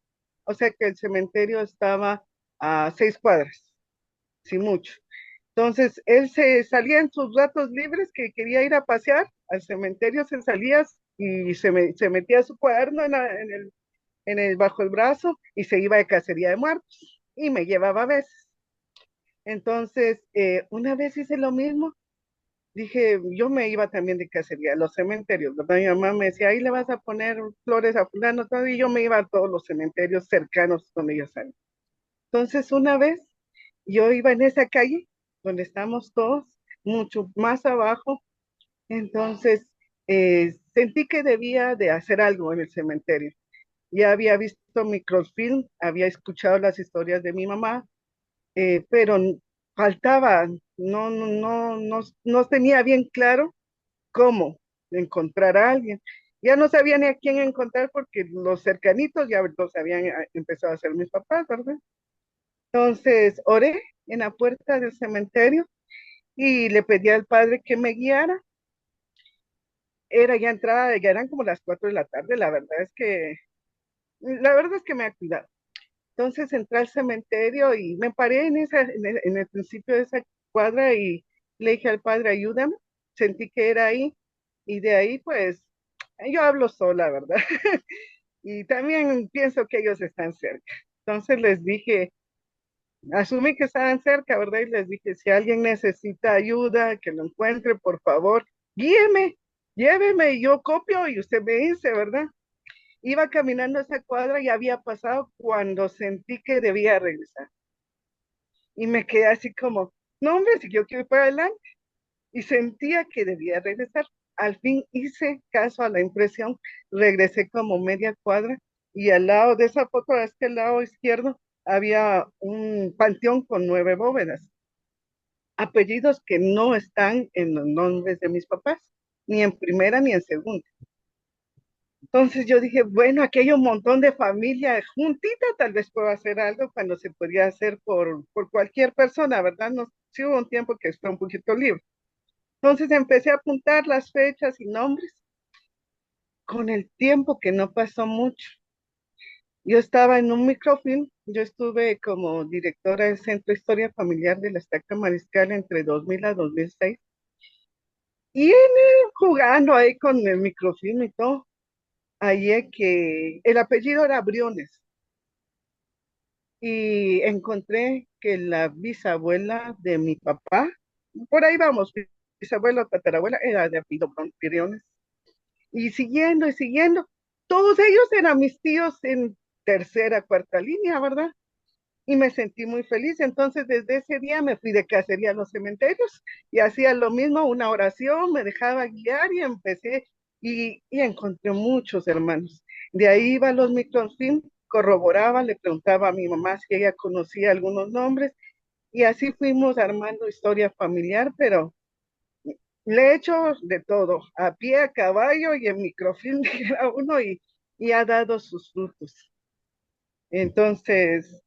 o sea que el cementerio estaba a 6 cuadras, sin mucho. Entonces, él se salía en sus ratos libres que quería ir a pasear al cementerio, se salía y se metía su cuaderno bajo el brazo y se iba de cacería de muertos y me llevaba a veces. Entonces, una vez hice lo mismo, dije, yo me iba también de cacería a los cementerios, ¿verdad? Mi mamá me decía, ahí le vas a poner flores a fulano, todo, y yo me iba a todos los cementerios cercanos donde ellos salen. Entonces, una vez yo iba en esa calle donde estamos todos, mucho más abajo, entonces sentí que debía de hacer algo en el cementerio. Ya había visto microfilm, había escuchado las historias de mi mamá, pero faltaba, no tenía bien claro cómo encontrar a alguien. Ya no sabía ni a quién encontrar porque los cercanitos ya los habían empezado a hacer mis papás, ¿verdad? Entonces oré en la puerta del cementerio y le pedí al padre que me guiara. Era ya entrada, ya eran como las 4 de la tarde, la verdad es que me ha cuidado. Entonces entré al cementerio y me paré en el principio de esa cuadra y le dije al padre, ayúdame. Sentí que era ahí y de ahí pues yo hablo sola, ¿verdad? Y también pienso que ellos están cerca. Entonces les dije, asumí que estaban cerca, ¿verdad? Y les dije, si alguien necesita ayuda, que lo encuentre, por favor, guíeme, lléveme, y yo copio y usted me dice, ¿verdad? Iba caminando esa cuadra y había pasado cuando sentí que debía regresar. Y me quedé así como, no, hombre, si yo quiero ir para adelante. Y sentía que debía regresar. Al fin hice caso a la impresión, regresé como media cuadra y al lado de esa foto, a este lado izquierdo, había un panteón con 9 bóvedas, apellidos que no están en los nombres de mis papás, ni en primera ni en segunda. Entonces yo dije, bueno, aquí hay un montón de familia juntita, tal vez puedo hacer algo cuando se podía hacer por cualquier persona, ¿verdad? No, sí hubo un tiempo que fue un poquito libre. Entonces empecé a apuntar las fechas y nombres. Con el tiempo que no pasó mucho, yo estaba en un microfilm, yo estuve como directora del Centro de Historia Familiar de la Estaca Mariscal entre 2000 a 2006 y jugando ahí con el microfilm y todo, ahí que el apellido era Briones y encontré que la bisabuela de mi papá, por ahí vamos, bisabuela o tatarabuela, era de apellido Briones. Y siguiendo, todos ellos eran mis tíos en tercera, cuarta línea, ¿verdad? y me sentí muy feliz. Entonces, desde ese día me fui de cacería a los cementerios y hacía lo mismo, una oración, me dejaba guiar y empecé y encontré muchos hermanos. De ahí iba a los microfilm, corroboraba, le preguntaba a mi mamá si ella conocía algunos nombres y así fuimos armando historia familiar, pero le he hecho de todo, a pie, a caballo y en microfilm, dijera uno, y ha dado sus frutos. Entonces,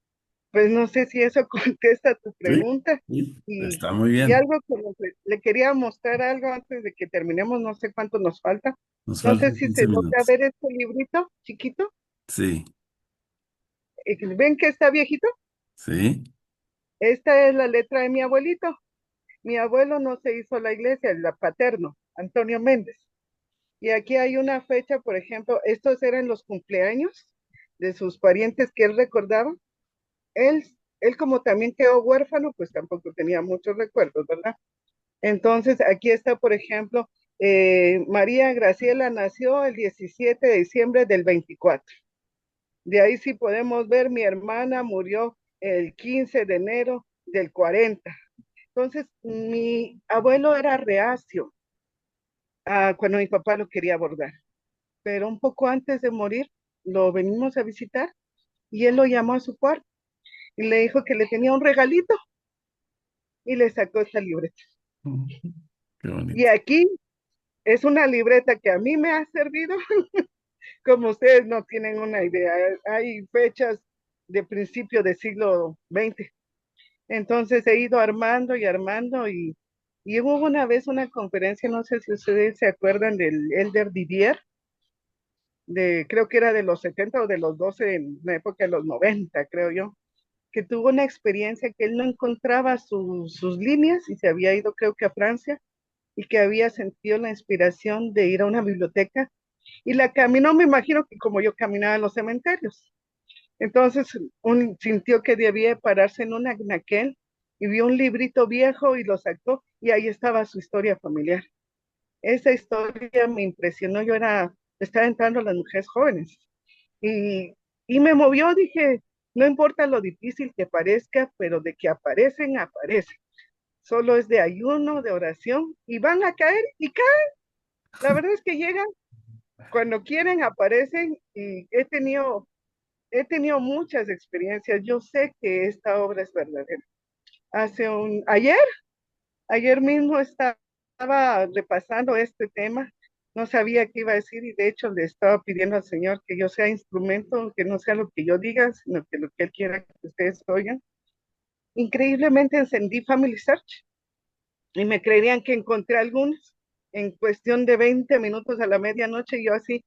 pues no sé si eso contesta tu Sí, pregunta. sí, Y, está muy y bien. algo que le quería mostrar algo antes de que terminemos, no sé cuánto nos falta. Nos No sé faltan si 15 se logra minutos. ver este librito chiquito. Sí, ¿Ven que está viejito? sí. Esta es la letra de mi abuelito. Mi abuelo no se hizo la iglesia, el paterno, Antonio Méndez. Y aquí hay una fecha, por ejemplo, estos eran los cumpleaños de sus parientes que él recordaba. Él, él como también quedó huérfano, pues tampoco tenía muchos recuerdos, ¿verdad? Entonces, aquí está, por ejemplo, María Graciela nació el 17 de diciembre del 24. De ahí sí podemos ver, mi hermana murió el 15 de enero del 40. Entonces, mi abuelo era reacio cuando mi papá lo quería abordar, pero un poco antes de morir, lo venimos a visitar y él lo llamó a su cuarto y le dijo que le tenía un regalito y le sacó esta libreta. Qué Y bonito. aquí es una libreta que a mí me ha servido, como ustedes no tienen una idea. Hay fechas de principio del siglo XX. Entonces he ido armando y armando y hubo una vez una conferencia, no sé si ustedes se acuerdan del Elder Didier, creo que era de los 70 o de los 12 en la época de los 90, creo yo, que tuvo una experiencia que él no encontraba sus líneas y se había ido creo que a Francia y que había sentido la inspiración de ir a una biblioteca y la caminó, me imagino que como yo caminaba en los cementerios. Entonces sintió que debía pararse en un anaquel y vio un librito viejo y lo sacó y ahí estaba su historia familiar. Esa historia me impresionó, estaba entrando a las mujeres jóvenes y, y me movió, dije, no importa lo difícil que parezca, pero de que aparecen, aparecen. Solo es de ayuno, de oración y van a caer y caen. La verdad es que llegan cuando quieren, aparecen y he tenido muchas experiencias. Yo sé que esta obra es verdadera. Ayer mismo estaba repasando este tema. No sabía qué iba a decir y de hecho le estaba pidiendo al Señor que yo sea instrumento, que no sea lo que yo diga, sino que lo que Él quiera que ustedes oigan. Increíblemente encendí Family Search y me creerían que encontré algunos en cuestión de 20 minutos a la medianoche. Yo así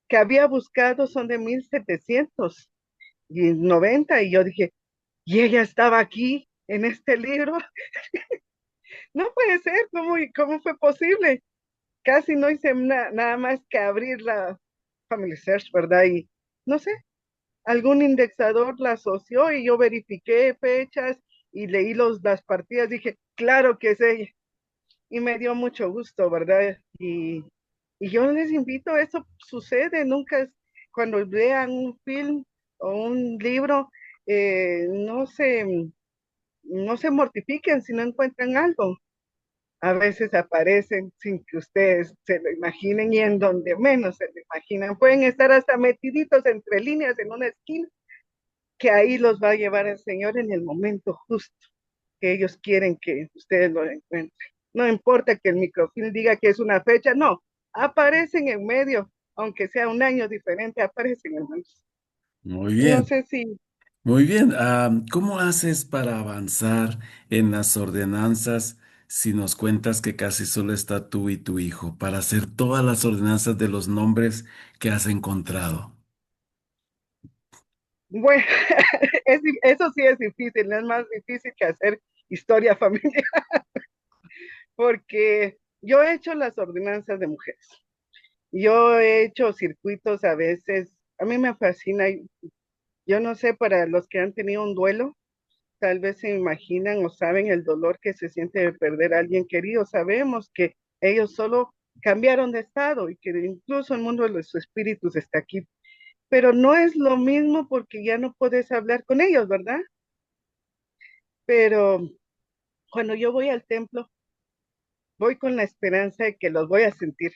que había buscado son de 1790 y yo dije, y ella estaba aquí en este libro. No puede ser, ¿cómo fue posible? Casi no hice nada más que abrir la Family Search, ¿verdad? Y no sé, algún indexador la asoció y yo verifiqué fechas y leí las partidas, dije, claro que es ella. Y me dio mucho gusto, ¿verdad? Y yo les invito, eso sucede, nunca es, cuando vean un film o un libro, no se mortifiquen si no encuentran algo. A veces aparecen sin que ustedes se lo imaginen y en donde menos se lo imaginan. Pueden estar hasta metiditos entre líneas en una esquina, que ahí los va a llevar el Señor en el momento justo que ellos quieren que ustedes lo encuentren. No importa que el microfilm diga que es una fecha, no, aparecen en medio, aunque sea un año diferente, aparecen, hermanos. Muy No bien, sé si, muy bien. ¿Cómo haces para avanzar en las ordenanzas si nos cuentas que casi solo está tú y tu hijo para hacer todas las ordenanzas de los nombres que has encontrado? bueno, eso sí es difícil, es más difícil que hacer historia familiar, porque yo he hecho las ordenanzas de mujeres. Yo he hecho circuitos a veces, a mí me fascina, yo no sé, para los que han tenido un duelo, tal vez se imaginan o saben el dolor que se siente de perder a alguien querido. Sabemos que ellos solo cambiaron de estado y que incluso el mundo de los espíritus está aquí, pero no es lo mismo porque ya no puedes hablar con ellos, ¿verdad? pero cuando yo voy al templo, voy con la esperanza de que los voy a sentir.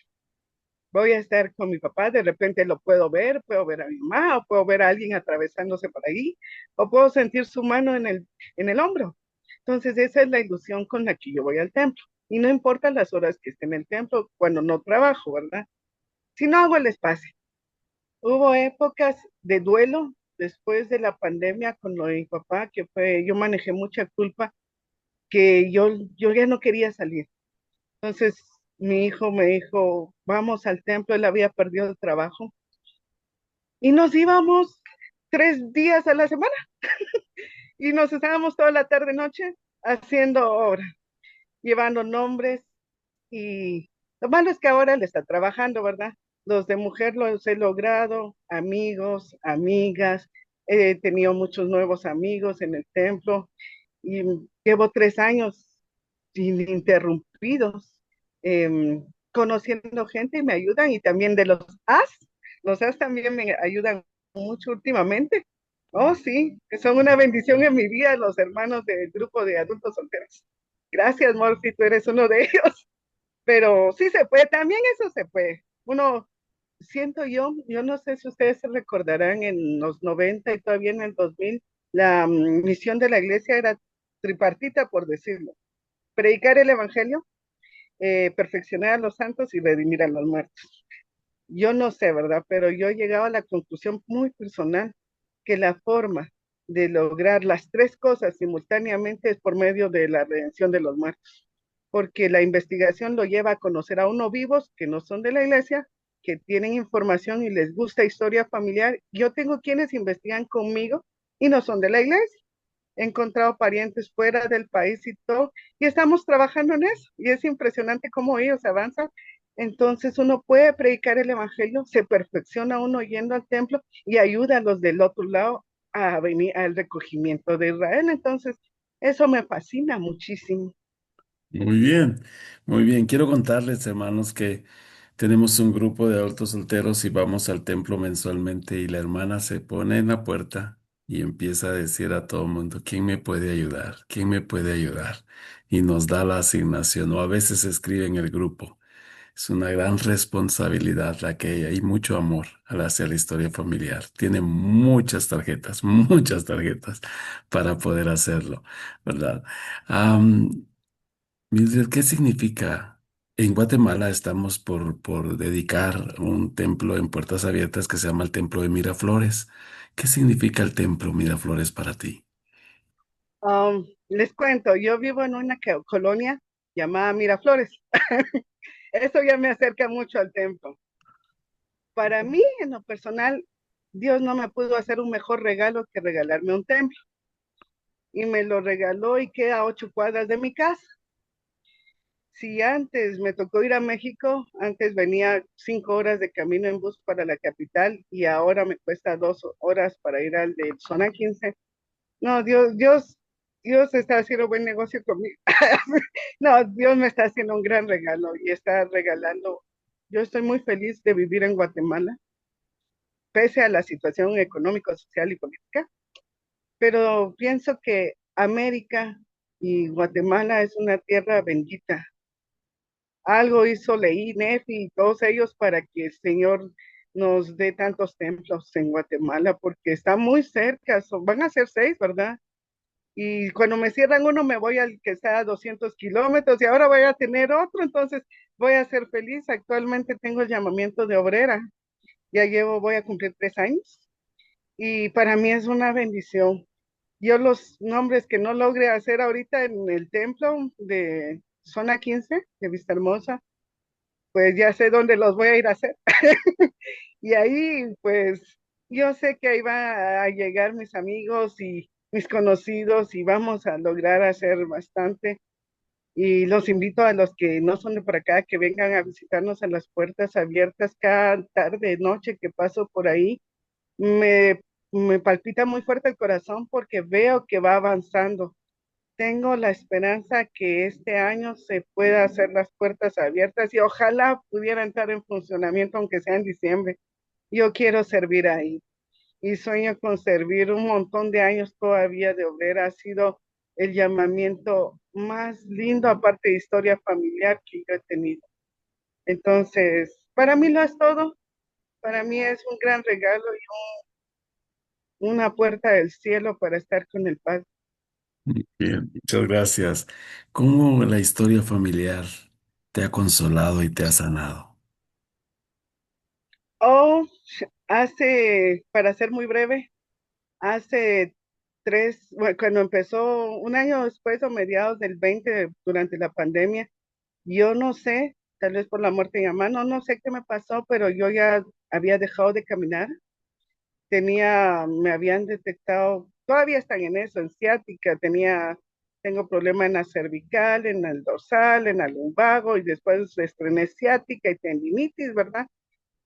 Voy a estar con mi papá, de repente lo puedo ver a mi mamá, o puedo ver a alguien atravesándose por ahí, o puedo sentir su mano en el hombro. Entonces, esa es la ilusión con la que yo voy al templo. Y no importa las horas que esté en el templo, cuando no trabajo, ¿verdad? Si no hago el espacio. Hubo épocas de duelo después de la pandemia con lo de mi papá, que fue, yo manejé mucha culpa, que yo ya no quería salir. Entonces, mi hijo me dijo, vamos al templo, él había perdido el trabajo y nos íbamos 3 días a la semana y nos estábamos toda la tarde noche haciendo obra, llevando nombres y lo malo es que ahora él está trabajando, ¿verdad? Los de mujer los he logrado, amigos, amigas, he tenido muchos nuevos amigos en el templo y llevo 3 años ininterrumpidos, conociendo gente y me ayudan y también de los as también me ayudan mucho últimamente. Oh, sí, que son una bendición en mi vida los hermanos del grupo de adultos solteros. Gracias, Morphy, tú eres uno de ellos. Pero sí se puede, también eso se puede. Uno, siento yo no sé si ustedes se recordarán en los 90 y todavía en el 2000, la misión de la iglesia era tripartita, por decirlo. Predicar el evangelio, perfeccionar a los santos y redimir a los muertos. Yo no sé, ¿verdad? Pero yo he llegado a la conclusión muy personal que la forma de lograr las tres cosas simultáneamente es por medio de la redención de los muertos, porque la investigación lo lleva a conocer a uno vivos que no son de la iglesia, que tienen información y les gusta historia familiar. Yo tengo quienes investigan conmigo y no son de la iglesia. He encontrado parientes fuera del país y todo, y estamos trabajando en eso, y es impresionante cómo ellos avanzan. Entonces uno puede predicar el evangelio, se perfecciona uno yendo al templo y ayuda a los del otro lado a venir al recogimiento de Israel. Entonces, eso me fascina muchísimo. Muy bien, muy bien. Quiero contarles, hermanos, que tenemos un grupo de adultos solteros y vamos al templo mensualmente y la hermana se pone en la puerta y empieza a decir a todo el mundo, ¿quién me puede ayudar? ¿Quién me puede ayudar? Y nos da la asignación o a veces escribe en el grupo. Es una gran responsabilidad la que hay mucho amor hacia la historia familiar. Tiene muchas tarjetas para poder hacerlo, ¿verdad? Mildred, ¿qué significa? En Guatemala estamos por dedicar un templo en Puertas Abiertas que se llama el Templo de Miraflores. ¿Qué significa el Templo Miraflores para ti? Les cuento, yo vivo en una colonia llamada Miraflores. Eso ya me acerca mucho al templo. Para mí, en lo personal, Dios no me pudo hacer un mejor regalo que regalarme un templo. Y me lo regaló y queda a 8 cuadras de mi casa. Si antes me tocó ir a México, antes venía 5 horas de camino en bus para la capital y ahora me cuesta 2 horas para ir al de zona 15. No, Dios está haciendo buen negocio conmigo. No, Dios me está haciendo un gran regalo y está regalando. Yo estoy muy feliz de vivir en Guatemala, pese a la situación económica, social y política, pero pienso que América y Guatemala es una tierra bendita. Algo hizo Leí, Nefi y todos ellos para que el Señor nos dé tantos templos en Guatemala, porque está muy cerca, van a ser 6, ¿verdad? Y cuando me cierran uno, me voy al que está a 200 kilómetros y ahora voy a tener otro, entonces voy a ser feliz. Actualmente tengo el llamamiento de obrera, voy a cumplir 3 años y para mí es una bendición. Yo los nombres que no logre hacer ahorita en el templo de zona 15 de Vista Hermosa, pues ya sé dónde los voy a ir a hacer. Y ahí, pues, yo sé que ahí va a llegar mis amigos y mis conocidos y vamos a lograr hacer bastante. Y los invito a los que no son de por acá que vengan a visitarnos a las puertas abiertas cada tarde, noche que paso por ahí. Me, me palpita muy fuerte el corazón porque veo que va avanzando. Tengo la esperanza que este año se pueda hacer las puertas abiertas y ojalá pudiera entrar en funcionamiento, aunque sea en diciembre. Yo quiero servir ahí y sueño con servir un montón de años todavía de obrera. Ha sido el llamamiento más lindo, aparte de historia familiar que yo he tenido. Entonces, para mí lo es todo. Para mí es un gran regalo y una puerta del cielo para estar con el Padre. Bien, muchas gracias. ¿Cómo la historia familiar te ha consolado y te ha sanado? Oh, para ser muy breve, hace bueno, cuando empezó un año después o mediados del 20, durante la pandemia, yo no sé, tal vez por la muerte de mi mamá, no sé qué me pasó, pero yo ya había dejado de caminar. Me habían detectado, todavía están en eso, en ciática, tengo problema en la cervical, en el dorsal, en el lumbago, y después estrené ciática y tendinitis, ¿verdad?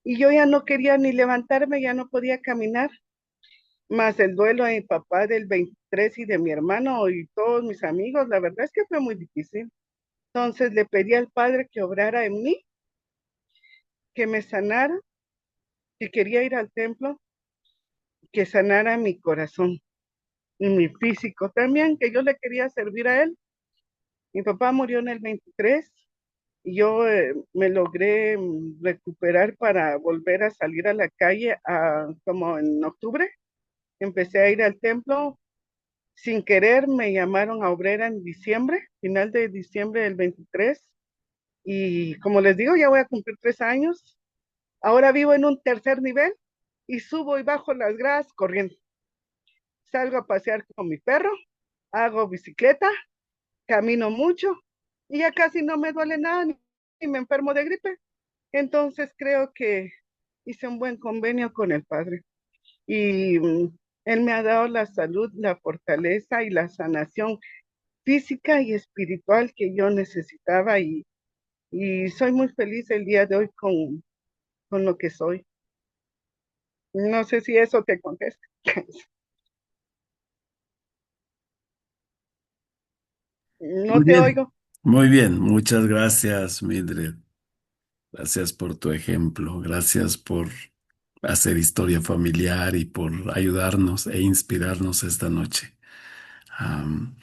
Y yo ya no quería ni levantarme, ya no podía caminar, más el duelo de mi papá del 23 y de mi hermano y todos mis amigos, la verdad es que fue muy difícil. Entonces le pedí al Padre que obrara en mí, que me sanara, que quería ir al templo, que sanara mi corazón y mi físico también, que yo le quería servir a él. Mi papá murió en el 23 y yo me logré recuperar para volver a salir a la calle como en octubre. Empecé a ir al templo. Sin querer me llamaron a obrera en diciembre, final de diciembre del 23. Y como les digo, ya voy a cumplir 3 años. Ahora vivo en un tercer nivel y subo y bajo las gradas corriendo. Salgo a pasear con mi perro, hago bicicleta, camino mucho y ya casi no me duele nada ni me enfermo de gripe. Entonces creo que hice un buen convenio con el Padre y Él me ha dado la salud, la fortaleza y la sanación física y espiritual que yo necesitaba y soy muy feliz el día de hoy con lo que soy. No sé si eso te contesta. No Muy te bien, oigo. muy bien. Muchas gracias, Mildred. Gracias por tu ejemplo. Gracias por hacer historia familiar y por ayudarnos e inspirarnos esta noche. Am,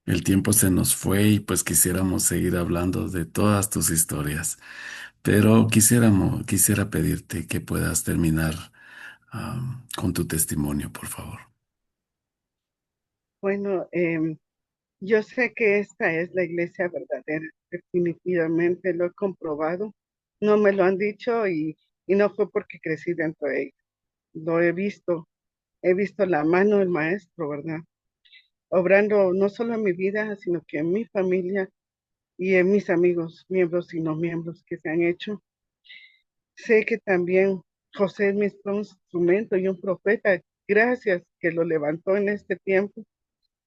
el tiempo se nos fue y pues quisiéramos seguir hablando de todas tus historias, pero quisiera pedirte que puedas terminar con tu testimonio, por favor. Bueno, yo sé que esta es la iglesia verdadera, definitivamente lo he comprobado. No me lo han dicho y no fue porque crecí dentro de ella. Lo he visto la mano del maestro, ¿verdad? Obrando no solo en mi vida, sino que en mi familia y en mis amigos, miembros y no miembros que se han hecho. Sé que también José es mi instrumento y un profeta, gracias que lo levantó en este tiempo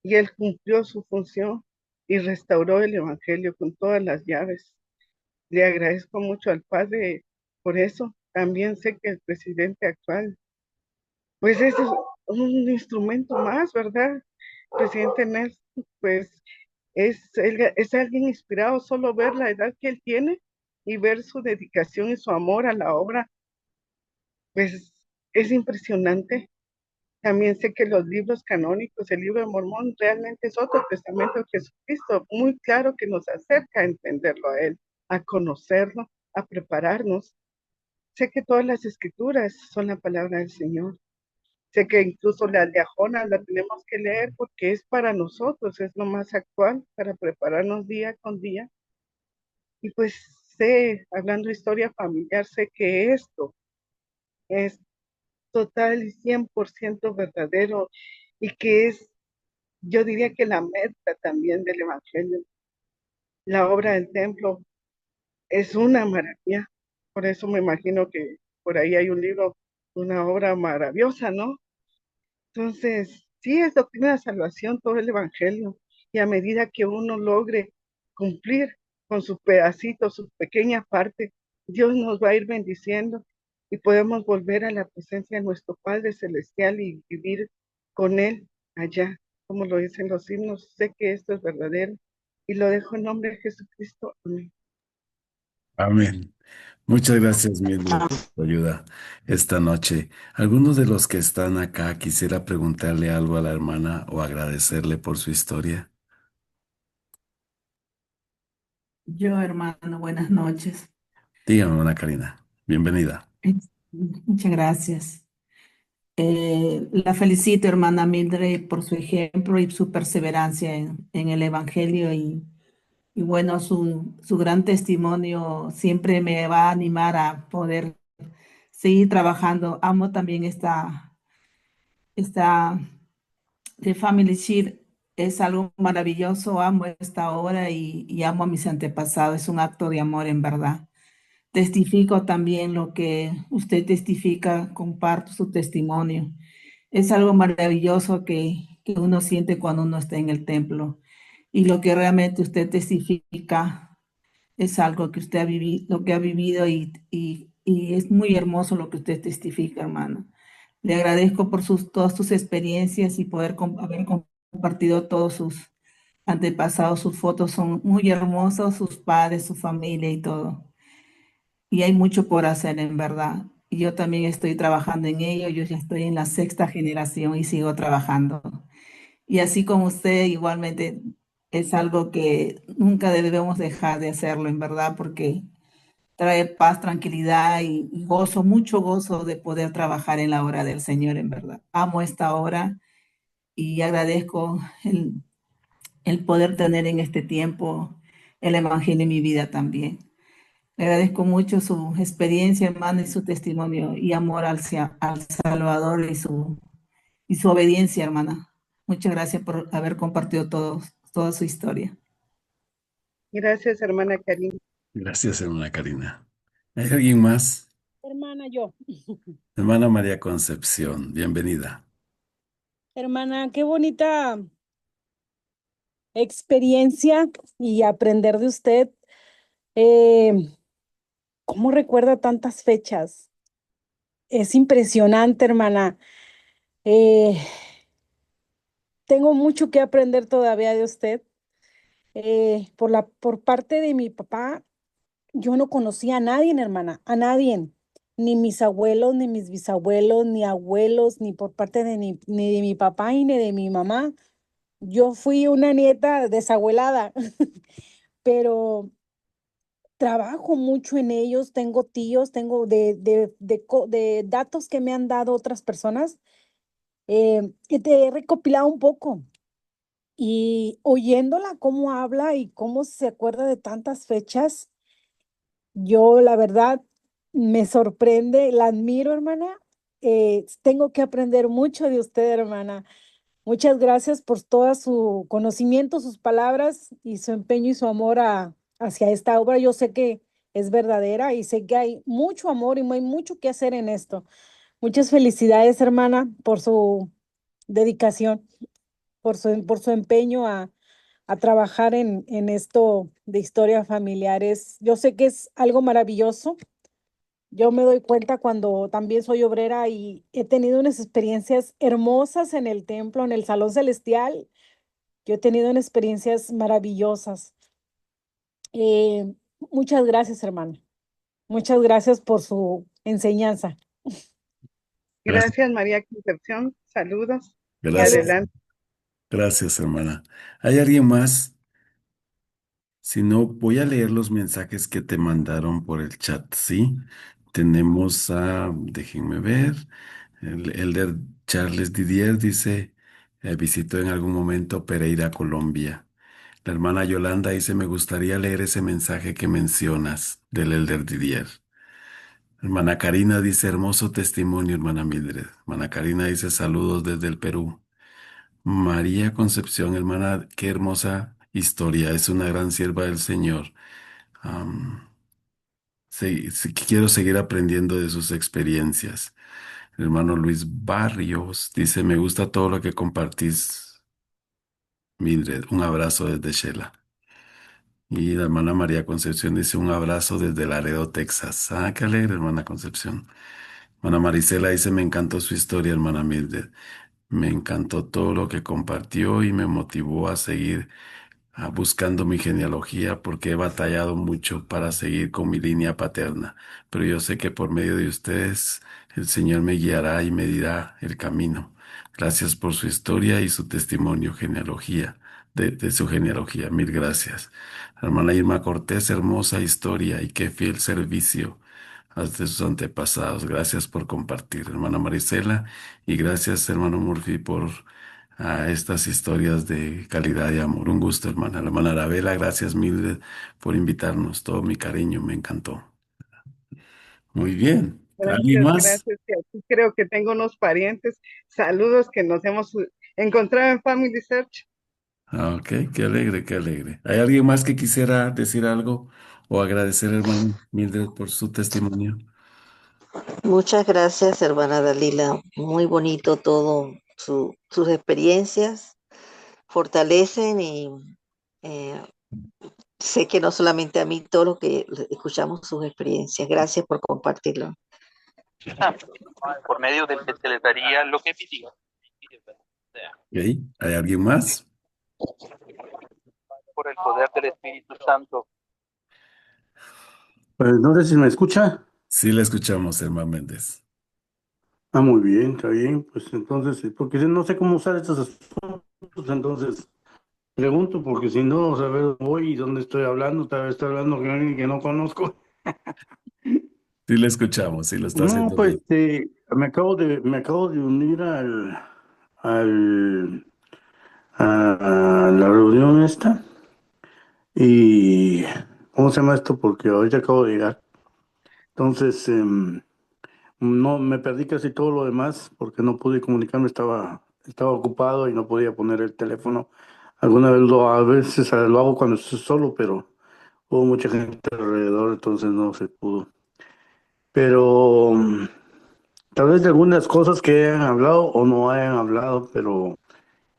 y él cumplió su función y restauró el evangelio con todas las llaves. Le agradezco mucho al Padre por eso. También sé que el presidente actual, pues es un instrumento más, ¿verdad? El presidente Nelson, pues es alguien inspirado, solo ver la edad que él tiene y ver su dedicación y su amor a la obra, pues es impresionante. También sé que los libros canónicos, el libro de Mormón, realmente es otro testamento de Jesucristo, muy claro que nos acerca a entenderlo a Él, a conocerlo, a prepararnos. Sé que todas las escrituras son la palabra del Señor. Sé que incluso la Diajonas la tenemos que leer porque es para nosotros, es lo más actual para prepararnos día con día. Y pues sé, hablando de historia familiar, sé que esto es total y 100% verdadero y que es, yo diría que la meta también del Evangelio. La obra del templo es una maravilla. Por eso me imagino que por ahí hay un libro, una obra maravillosa, ¿no? Entonces, sí, es doctrina de salvación todo el Evangelio. Y a medida que uno logre cumplir con su pedacito, su pequeña parte, Dios nos va a ir bendiciendo y podemos volver a la presencia de nuestro Padre Celestial y vivir con Él allá, como lo dicen los himnos. Sé que esto es verdadero y lo dejo en nombre de Jesucristo. Amén. Amén. Muchas gracias, Mildred, por tu ayuda esta noche. ¿Algunos de los que están acá quisiera preguntarle algo a la hermana o agradecerle por su historia? Yo, hermano, buenas noches. Dígame, hermana Karina. Bienvenida. Muchas gracias. La felicito, hermana Mildred, por su ejemplo y su perseverancia en el Evangelio y bueno, su gran testimonio siempre me va a animar a poder seguir trabajando. Amo también esta de Family Shield. Es algo maravilloso. Amo esta obra y amo a mis antepasados. Es un acto de amor en verdad. Testifico también lo que usted testifica, comparto su testimonio. Es algo maravilloso que uno siente cuando uno está en el templo. Y lo que realmente usted testifica es algo que usted ha vivido, lo que ha vivido y es muy hermoso lo que usted testifica, hermano. Le agradezco por todas sus experiencias y poder haber compartido todos sus antepasados. Sus fotos son muy hermosos, sus padres, su familia y todo. Y hay mucho por hacer, en verdad. Y yo también estoy trabajando en ello. Yo ya estoy en la sexta generación y sigo trabajando. Y así como usted, igualmente es algo que nunca debemos dejar de hacerlo, en verdad, porque trae paz, tranquilidad y gozo, mucho gozo de poder trabajar en la obra del Señor, en verdad. Amo esta obra y agradezco el poder tener en este tiempo el Evangelio en mi vida también. Le agradezco mucho su experiencia, hermano, y su testimonio y amor al Salvador y su obediencia, hermana. Muchas gracias por haber compartido toda su historia. Gracias, hermana Karina. Gracias, hermana Karina. ¿Hay alguien más? Hermana, yo. Hermana María Concepción, bienvenida. Hermana, qué bonita experiencia y aprender de usted. Eh, ¿Cómo recuerda tantas fechas? Es impresionante, hermana. Eh, Tengo mucho que aprender todavía de usted. Por parte de mi papá, yo no conocía a nadie, hermana, a nadie. Ni mis abuelos, ni mis bisabuelos, ni abuelos, ni por parte ni de mi papá y ni de mi mamá. Yo fui una nieta desabuelada, pero trabajo mucho en ellos, tengo tíos, tengo de datos que me han dado otras personas, que te he recopilado un poco y oyéndola cómo habla y cómo se acuerda de tantas fechas, yo la verdad me sorprende, la admiro, hermana. Tengo que aprender mucho de usted, hermana. Muchas gracias por todo su conocimiento, sus palabras y su empeño y su amor hacia esta obra. Yo sé que es verdadera y sé que hay mucho amor y hay mucho que hacer en esto. Muchas felicidades, hermana, por su dedicación, por su empeño a trabajar en esto de historias familiares. Yo sé que es algo maravilloso. Yo me doy cuenta cuando también soy obrera y he tenido unas experiencias hermosas en el templo, en el salón celestial. Yo he tenido unas experiencias maravillosas. Eh, Muchas gracias, hermano. Muchas gracias por su enseñanza. Gracias, Gracias, María Concepción. Saludos y gracias, adelante. gracias, hermana. ¿Hay alguien más? Si no, voy a leer los mensajes que te mandaron por el chat, ¿sí? Tenemos a, déjenme ver, el elder Charles Didier dice, visitó en algún momento Pereira, Colombia. La hermana Yolanda dice, me gustaría leer ese mensaje que mencionas del elder Didier. Hermana Karina dice, hermoso testimonio, hermana Mildred. Hermana Karina dice, saludos desde el Perú. María Concepción, hermana, qué hermosa historia, es una gran sierva del Señor. Am, quiero seguir aprendiendo de sus experiencias. El hermano Luis Barrios dice, me gusta todo lo que compartís, Mildred. Un abrazo desde Shela. Y la hermana María Concepción dice, un abrazo desde Laredo, Texas. Ah, qué alegre, hermana Concepción. Hermana Marisela dice, me encantó su historia, hermana Mildred. Me encantó todo lo que compartió y me motivó a seguir buscando mi genealogía porque he batallado mucho para seguir con mi línea paterna, pero yo sé que por medio de ustedes el Señor me guiará y me dirá el camino. Gracias por su historia y su testimonio, genealogía, de su genealogía. Mil gracias. Hermana Irma Cortés, hermosa historia y qué fiel servicio de sus antepasados. Gracias por compartir, hermana Marisela, y gracias, hermano Murphy, por estas historias de calidad y amor. Un gusto, hermana. Hermana Arabela, gracias mil por invitarnos. Todo mi cariño, me encantó. Muy bien. ¿Alguien Gracias, más? gracias. Y aquí creo que tengo unos parientes. Saludos que nos hemos encontrado en Family Search. Ok, qué alegre, qué alegre. ¿Hay alguien más que quisiera decir algo o agradecer, hermano Mildred, por su testimonio? Muchas gracias, hermana Dalila. Muy bonito todo, sus experiencias fortalecen y eh, sé que no solamente a mí, todos los que escuchamos sus experiencias. Gracias por compartirlo. Por medio del que se les daría lo que pidió. Ok, ¿hay alguien más? Por el poder del Espíritu Santo. Pues no sé si me escucha. Sí, le escuchamos, hermano Méndez. Ah, muy bien, está bien. Pues entonces, porque no sé cómo usar estos asuntos, entonces pregunto, porque si no, a ver, voy y dónde estoy hablando, tal vez estoy hablando con alguien que no conozco. Sí, le escuchamos, sí, lo está No, haciendo pues bien. me acabo de unir al, a la reunión esta y ¿cómo se llama esto? Porque ahorita acabo de llegar. Entonces, no, me perdí casi todo lo demás porque no pude comunicarme, estaba ocupado y no podía poner el teléfono. A veces lo hago cuando estoy solo, pero hubo mucha gente alrededor, entonces no se pudo. Pero tal vez de algunas cosas que hayan hablado o no hayan hablado, pero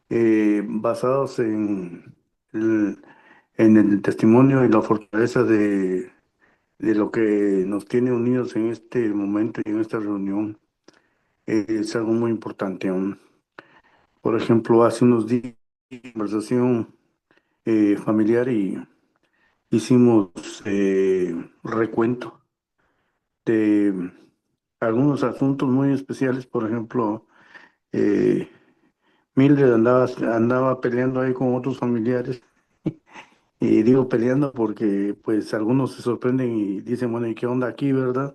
basados el, en el testimonio y la fortaleza de lo que nos tiene unidos en este momento y en esta reunión. Es algo muy importante aún. Por ejemplo, hace unos días, conversación familiar y hicimos recuento de algunos asuntos muy especiales. Por ejemplo, eh, Mildred andaba peleando ahí con otros familiares. Y digo peleando porque pues algunos se sorprenden y dicen, bueno, ¿y qué onda aquí, verdad?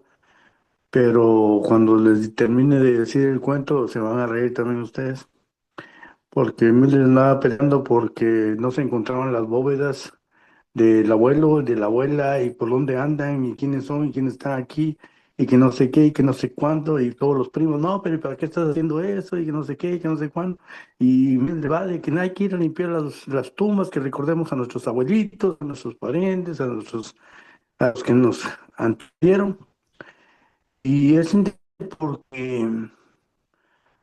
Pero cuando les termine de decir el cuento, se van a reír también ustedes. Porque Mildred andaba peleando porque no se encontraban las bóvedas del abuelo, de la abuela, y por dónde andan, y quiénes son, y quién está aquí, y que no sé qué, y que no sé cuánto, y todos los primos, no, pero ¿para qué estás haciendo eso? Y que no sé qué, y que no sé cuánto. Y Mildred, vale, que no hay que ir a limpiar las tumbas, que recordemos a nuestros abuelitos, a nuestros parientes, a los que nos antecedieron. Y es interesante porque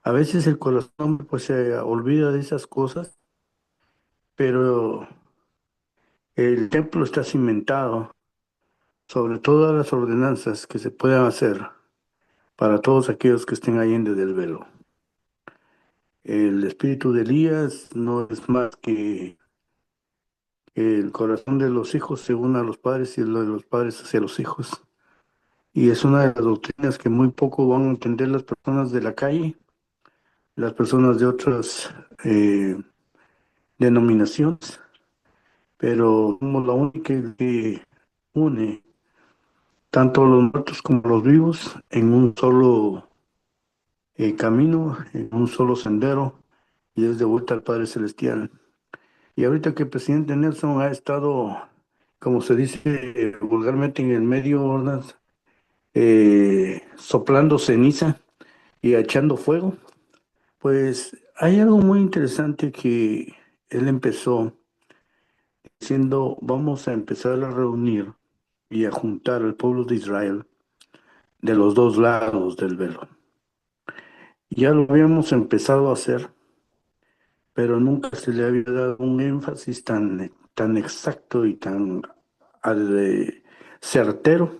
a veces el corazón pues se olvida de esas cosas, pero el templo está cimentado sobre todas las ordenanzas que se puedan hacer para todos aquellos que estén allende del velo. El espíritu de Elías no es más que el corazón de los hijos se une a los padres y lo de los padres hacia los hijos. Y es una de las doctrinas que muy poco van a entender las personas de la calle, las personas de otras denominaciones, pero somos la única que une tanto los muertos como los vivos en un solo camino, en un solo sendero, y es de vuelta al Padre Celestial. Y ahorita que el presidente Nelson ha estado, como se dice vulgarmente en el medio, ¿verdad? Soplando ceniza y echando fuego, pues hay algo muy interesante que él empezó diciendo, vamos a empezar a reunir y a juntar al pueblo de Israel de los dos lados del velo. Ya lo habíamos empezado a hacer, pero nunca se le había dado un énfasis tan exacto y tan certero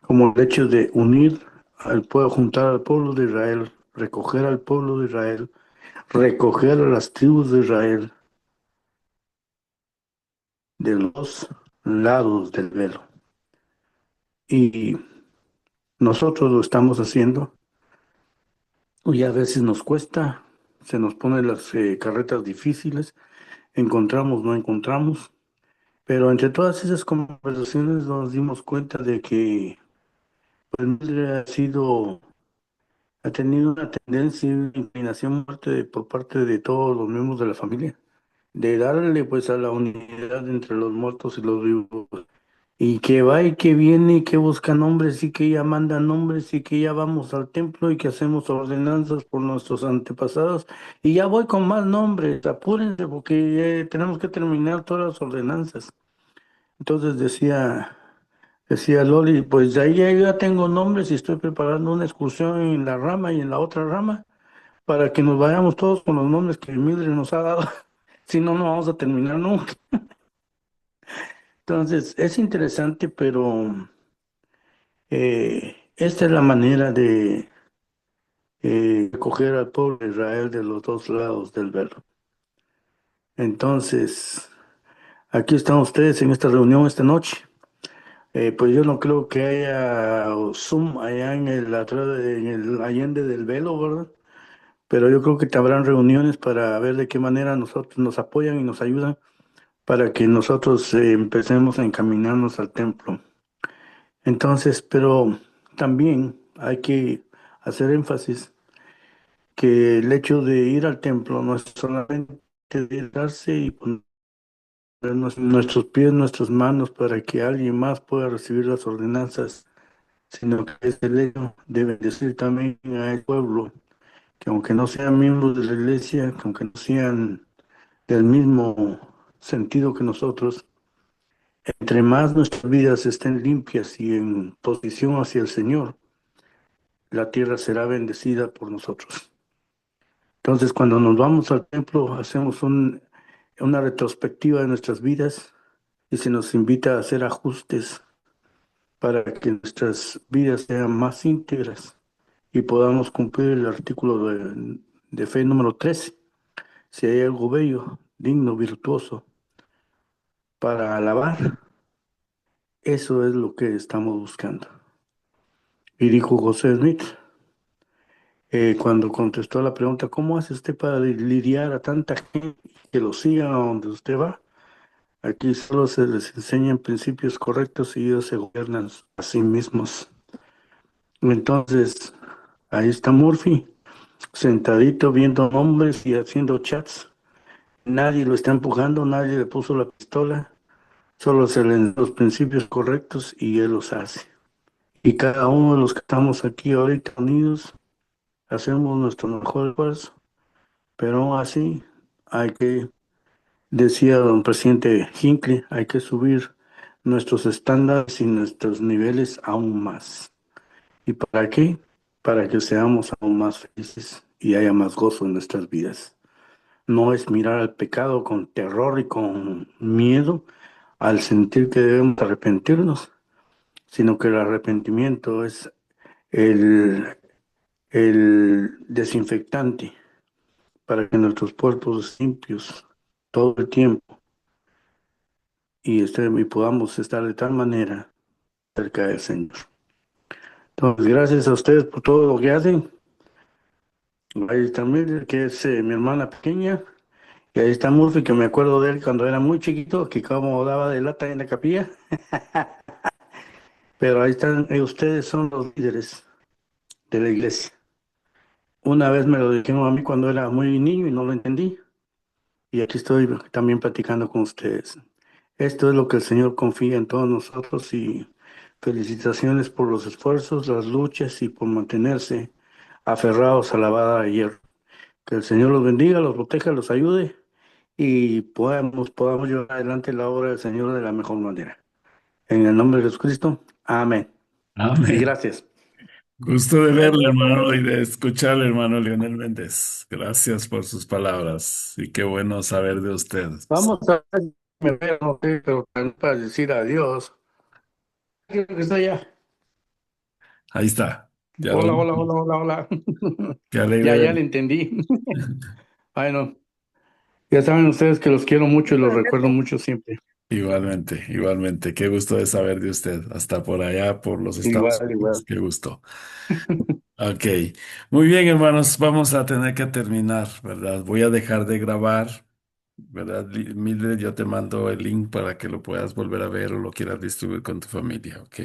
como el hecho de unir al pueblo, juntar al pueblo de Israel, recoger al pueblo de Israel, recoger a las tribus de Israel de los dos lados del velo. Y nosotros lo estamos haciendo y a veces nos cuesta, se nos ponen las carretas difíciles, encontramos, no encontramos, pero entre todas esas conversaciones nos dimos cuenta de que pues, Mildred ha tenido una tendencia y una inclinación fuerte por parte de todos los miembros de la familia, de darle pues a la unidad entre los muertos y los vivos. Y que va y que viene y que busca nombres y que ella manda nombres y que ya vamos al templo y que hacemos ordenanzas por nuestros antepasados. Y ya voy con más nombres, apúrense porque tenemos que terminar todas las ordenanzas. Entonces decía Loli, pues ahí ya tengo nombres y estoy preparando una excursión en la rama y en la otra rama para que nos vayamos todos con los nombres que Mildred nos ha dado. Si no, no vamos a terminar nunca. Entonces, es interesante, pero esta es la manera de coger al pueblo de Israel de los dos lados del velo. Entonces, aquí están ustedes en esta reunión esta noche. Pues yo no creo que haya Zoom allá en el allende del velo, ¿verdad? Pero yo creo que te habrán reuniones para ver de qué manera nosotros nos apoyan y nos ayudan para que nosotros empecemos a encaminarnos al templo. Entonces, pero también hay que hacer énfasis que el hecho de ir al templo no es solamente de darse y poner nuestros pies, nuestras manos para que alguien más pueda recibir las ordenanzas, sino que es el hecho de bendecir también al pueblo, que aunque no sean miembros de la iglesia, que aunque no sean del mismo sentido que nosotros, entre más nuestras vidas estén limpias y en posición hacia el Señor, la tierra será bendecida por nosotros. Entonces, cuando nos vamos al templo, hacemos una retrospectiva de nuestras vidas y se nos invita a hacer ajustes para que nuestras vidas sean más íntegras y podamos cumplir el artículo de fe número 13. Si hay algo bello, digno, virtuoso para alabar, eso es lo que estamos buscando. Y dijo José Smith, cuando contestó a la pregunta, ¿cómo hace usted para lidiar a tanta gente que lo sigan a donde usted va? Aquí solo se les enseñan principios correctos y ellos se gobiernan a sí mismos. Entonces, ahí está Murphy, sentadito viendo nombres y haciendo chats. Nadie lo está empujando, nadie le puso la pistola, solo se le dan los principios correctos y él los hace. Y cada uno de los que estamos aquí ahorita unidos, hacemos nuestro mejor esfuerzo, pero aún así hay que, decía don presidente Hinckley, hay que subir nuestros estándares y nuestros niveles aún más. ¿Y para qué? Para que seamos aún más felices y haya más gozo en nuestras vidas. No es mirar al pecado con terror y con miedo al sentir que debemos arrepentirnos, sino que el arrepentimiento es el, el desinfectante para que nuestros cuerpos limpios todo el tiempo y podamos estar de tal manera cerca del Señor. Entonces, gracias a ustedes por todo lo que hacen. Ahí está Mildred, que es mi hermana pequeña. Y ahí está Murphy, que me acuerdo de él cuando era muy chiquito, que como daba de lata en la capilla. Pero ahí están, ustedes son los líderes de la iglesia. Una vez me lo dijeron a mí cuando era muy niño y no lo entendí. Y aquí estoy también platicando con ustedes. Esto es lo que el Señor confía en todos nosotros y felicitaciones por los esfuerzos, las luchas y por mantenerse aferrados a la vara de hierro. Que el Señor los bendiga, los proteja, los ayude y podamos llevar adelante la obra del Señor de la mejor manera. En el nombre de Jesucristo, amén. Y Amén. gracias. Gusto de verle, hermano, y de escucharle, hermano Leonel Méndez. Gracias por sus palabras y qué bueno saber de usted. Vamos a ver, no sé, pero para decir adiós. Creo que está allá. Ahí está. Ya lo Hola, hola, hola, hola, hola. Qué alegre Ya ver. le entendí. Bueno, ya saben ustedes que los quiero mucho y los recuerdo Alberto, mucho siempre. Igualmente, igualmente. Qué gusto de saber de usted. Hasta por allá, por los Estados Igual, Unidos. igual. Qué gusto. Ok. Muy bien, hermanos. Vamos a tener que terminar, ¿verdad? Voy a dejar de grabar, ¿verdad? Mildred, yo te mando el link para que lo puedas volver a ver o lo quieras distribuir con tu familia, ¿ok?